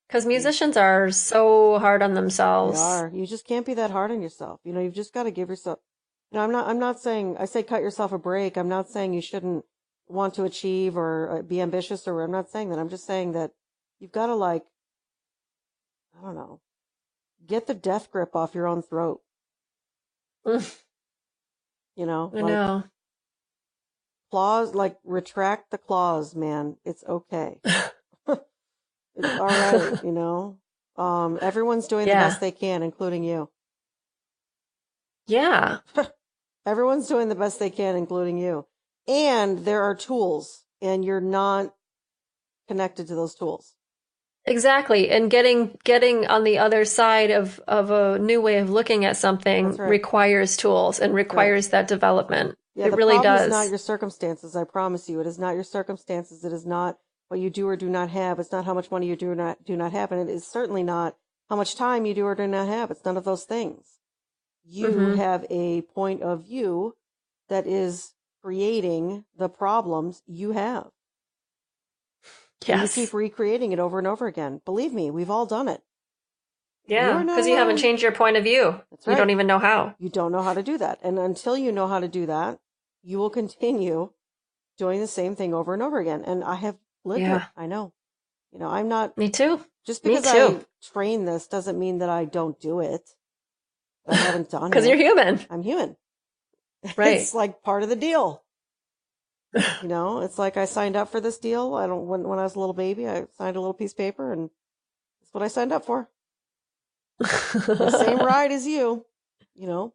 Because musicians are so hard on themselves. They are. You just can't be that hard on yourself. You've just got to give yourself. I'm not saying, I say cut yourself a break. I'm not saying you shouldn't want to achieve or be ambitious, or I'm not saying that. I'm just saying that you've got to I don't know, get the death grip off your own throat. I know. Claws, retract the claws, man. It's okay. It's all right, everyone's doing the best they can, including you. Yeah. Everyone's doing the best they can, including you. And there are tools, and you're not connected to those tools. Exactly. And getting on the other side of a new way of looking at something That's right. requires tools and That's right. requires that development. Yeah, It the really problem is not does. your circumstances. I promise you, it is not your circumstances. It is not what you do or do not have. It's not how much money you do not have, and it is certainly not how much time you do or do not have. It's none of those things. You Hmm. have a point of view that is creating the problems you have. And you keep Yes. recreating it over and over again. Believe me, we've all done it. You Yeah, are not because you haven't alone. changed your point of view. That's You don't right. even know how. You don't know how to do that. And until you know how to do that, you will continue doing the same thing over and over again. And I have lived it. Yeah, I know. I'm not, me too. just Me because too. I train this doesn't mean that I don't do it. I haven't done Because you're it. human. I'm human. Right. It's like part of the deal. It's like I signed up for this deal. When I was a little baby, I signed a little piece of paper and that's what I signed up for. The same ride as you know.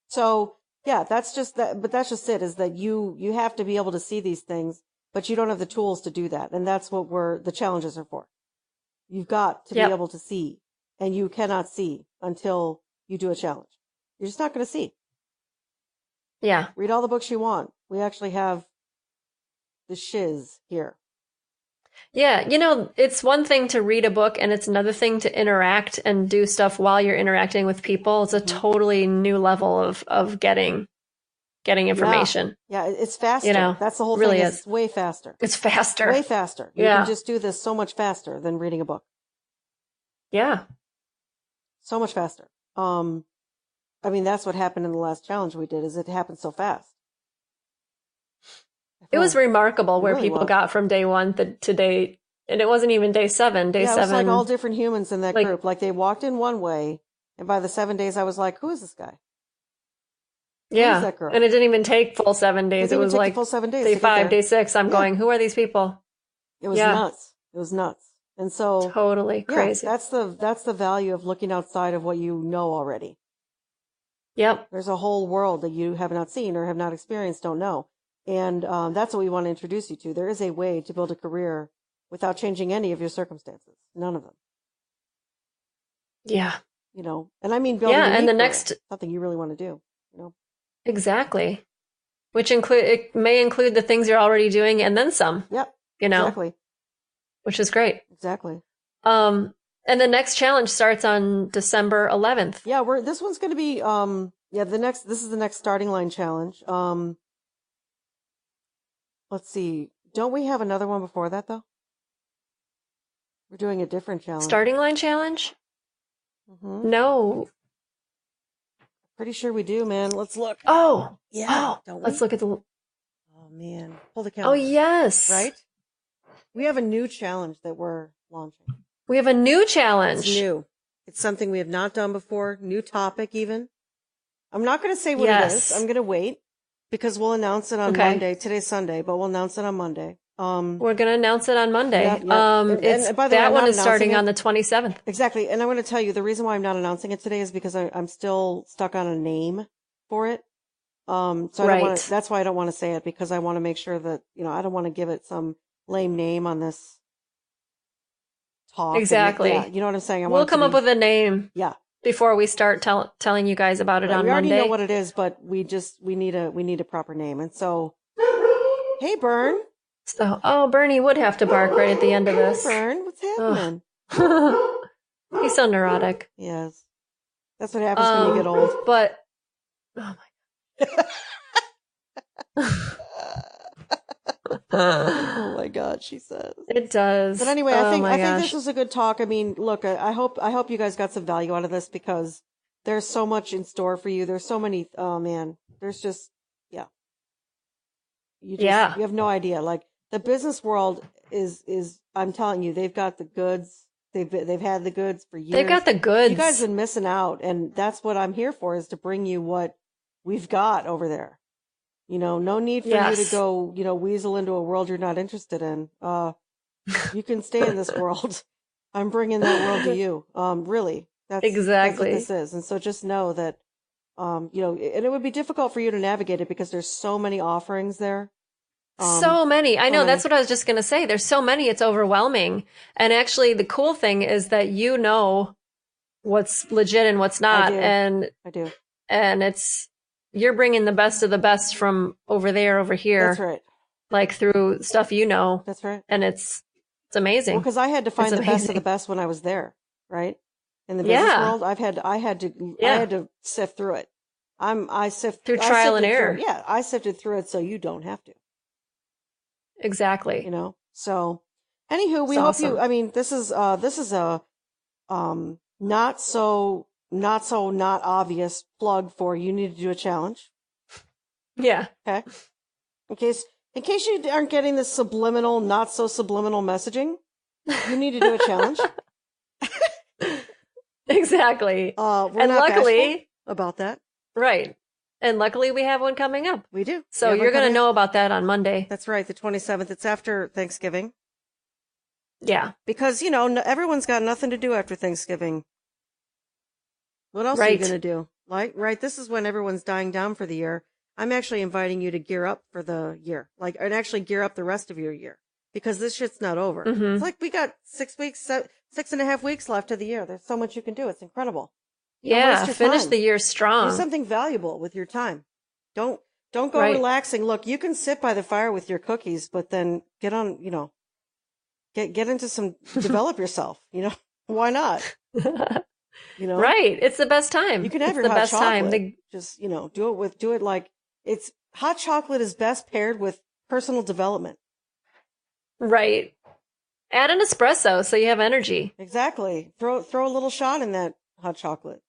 So yeah, that's just that, but that's just it, is that you have to be able to see these things, but you don't have the tools to do that. And that's what the challenges are for. You've got to be Yep. able to see, and you cannot see until you do a challenge. You're just not going to see. Yeah. Read all the books you want. We actually have the shiz here. Yeah. It's one thing to read a book and it's another thing to interact and do stuff while you're interacting with people. It's a Hmm. totally new level of getting Yeah. information. Yeah. It's faster. That's the whole thing, Really is is. it's way faster. It's faster. Way faster. You can Yeah. just do this so much faster than reading a book. Yeah. So much faster. That's what happened in the last challenge we did, is it happened so fast. It was remarkable It where really people was. got from day one to day, and it wasn't even day seven. Day Yeah, it was like all seven, different humans in that like, group. Like they walked in one way, and by the 7 days, I was like, "Who is this guy? Who is yeah. that girl?" And it didn't even take full seven It days. didn't It even was take the like full 7 days day to get five, there. day six. I'm Yeah, going, who are these people? it was Yeah. nuts. It was nuts. And so, Totally yeah, crazy. that's the value of looking outside of what you know already. Yep. There's a whole world that you have not seen or have not experienced, don't know. And that's what we want to introduce you to. There is a way to build a career without changing any of your circumstances. None of them. Yeah. And I mean building Yeah. a And neat the career, next, something you really want to do. exactly. It may include the things you're already doing and then some, Yep, you know, exactly, which is great. exactly. Um, and the next challenge starts on December 11th. Yeah, this one's going to be this is the next starting line challenge. Let's see. Don't we have another one before that though? We're doing a different challenge. Starting line challenge? Hmm. No. Pretty sure we do, man. Let's look. Oh. Yeah, Oh. don't Let's we? look at the. Oh man, pull the Oh, calendar. yes. Right? We have a new challenge that we're launching. We have a new challenge. It's new. It's something we have not done before. New topic even. I'm not going to say what it is. Yes. I'm going to wait because we'll announce it on Okay. Monday. Today's Sunday, but we'll announce it on Monday. We're going to announce it on Monday. Yeah. And by the way, that I'm one not is starting announcing on the 27th. Exactly. And I'm going to tell you the reason why I'm not announcing it today is because I'm still stuck on a name for it. So I don't want to, that's why I don't want to say it, because I want to make sure that, I don't want to give it some lame name on this talk. Exactly. Yeah. You know what I'm saying? We'll come up with a name. Yeah. Before we start telling you guys about it on We already Monday. know what it is, but we need a proper name. And so, hey, Bern. So, Bernie would have to bark right at the end of this. Hey, Bern, what's happening? He's so neurotic. Yes. That's what happens when you get old. But, oh my. Oh my God, she says. It does. But anyway, I think this was a good talk. I mean, look, I hope you guys got some value out of this, because there's so much in store for you. There's so many. Oh man, there's just you have no idea. Like, the business world is I'm telling you, they've got the goods. They've had the goods for years. They've got the goods. You guys have been missing out, and that's what I'm here for, is to bring you what we've got over there. No need for you to go, weasel into a world you're not interested in. You can stay in this world. I'm bringing that world to you. Really, that's what this is. And so just know that, and it would be difficult for you to navigate it because there's so many offerings there. So many. I so know, many. that's what I was just going to say. There's so many, it's overwhelming. And actually, the cool thing is that you know what's legit and what's not. I do. And you're bringing the best of the best from over there, over here. That's right. Like through stuff you know. That's right. And it's amazing. Well, because I had to find the best of the best when I was there, right? In the business world, I had to sift through it. I sifted through trial and error. Yeah, I sifted through it so you don't have to. Exactly. You know. So, anywho, we hope you. I mean, this is a not so not obvious plug for you need to do a challenge. Yeah. Okay. In case you aren't getting this subliminal, not so subliminal messaging, you need to do a challenge. Exactly. We're not luckily about that. Right. And luckily we have one coming up. We do. So you're going to know about that on Monday. That's right. The 27th. It's after Thanksgiving. Yeah. Because, you know, everyone's got nothing to do after Thanksgiving. What else are you going to do? Right. This is when everyone's dying down for the year. I'm actually inviting you to gear up for the year, and actually gear up the rest of your year, because this shit's not over. Mm-hmm. It's like we got 6.5 weeks left of the year. There's so much you can do. It's incredible. Yeah, finish the year strong. Do something valuable with your time. Don't go relaxing. Look, you can sit by the fire with your cookies, but then get on, get into some, develop yourself, why not? Right. It's the best time. You can have your hot chocolate. Just, do it like hot chocolate is best paired with personal development. Right. Add an espresso so you have energy. Exactly. Throw a little shot in that hot chocolate.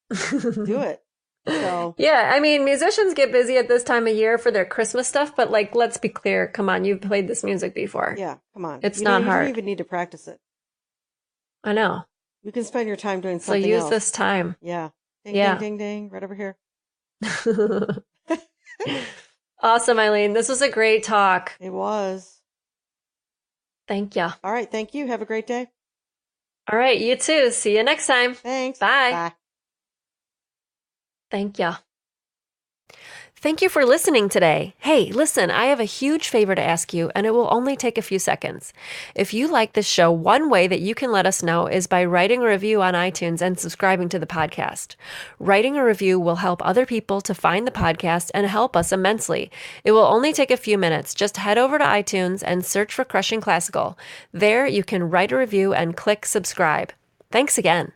Do it. So. Yeah, I mean, musicians get busy at this time of year for their Christmas stuff, but let's be clear. Come on, you've played this music before. Yeah, come on. It's not hard. You don't even need to practice it. I know. You can spend your time doing something else. So use else. This time. Yeah. Ding, ding, ding, right over here. Awesome, Eileen. This was a great talk. It was. Thank you. All right. Thank you. Have a great day. All right. You too. See you next time. Thanks. Bye. Bye. Thank you. Thank you for listening today. Hey, listen, I have a huge favor to ask you, and it will only take a few seconds. If you like this show, one way that you can let us know is by writing a review on iTunes and subscribing to the podcast. Writing a review will help other people to find the podcast and help us immensely. It will only take a few minutes. Just head over to iTunes and search for Crushing Classical. There, you can write a review and click subscribe. Thanks again.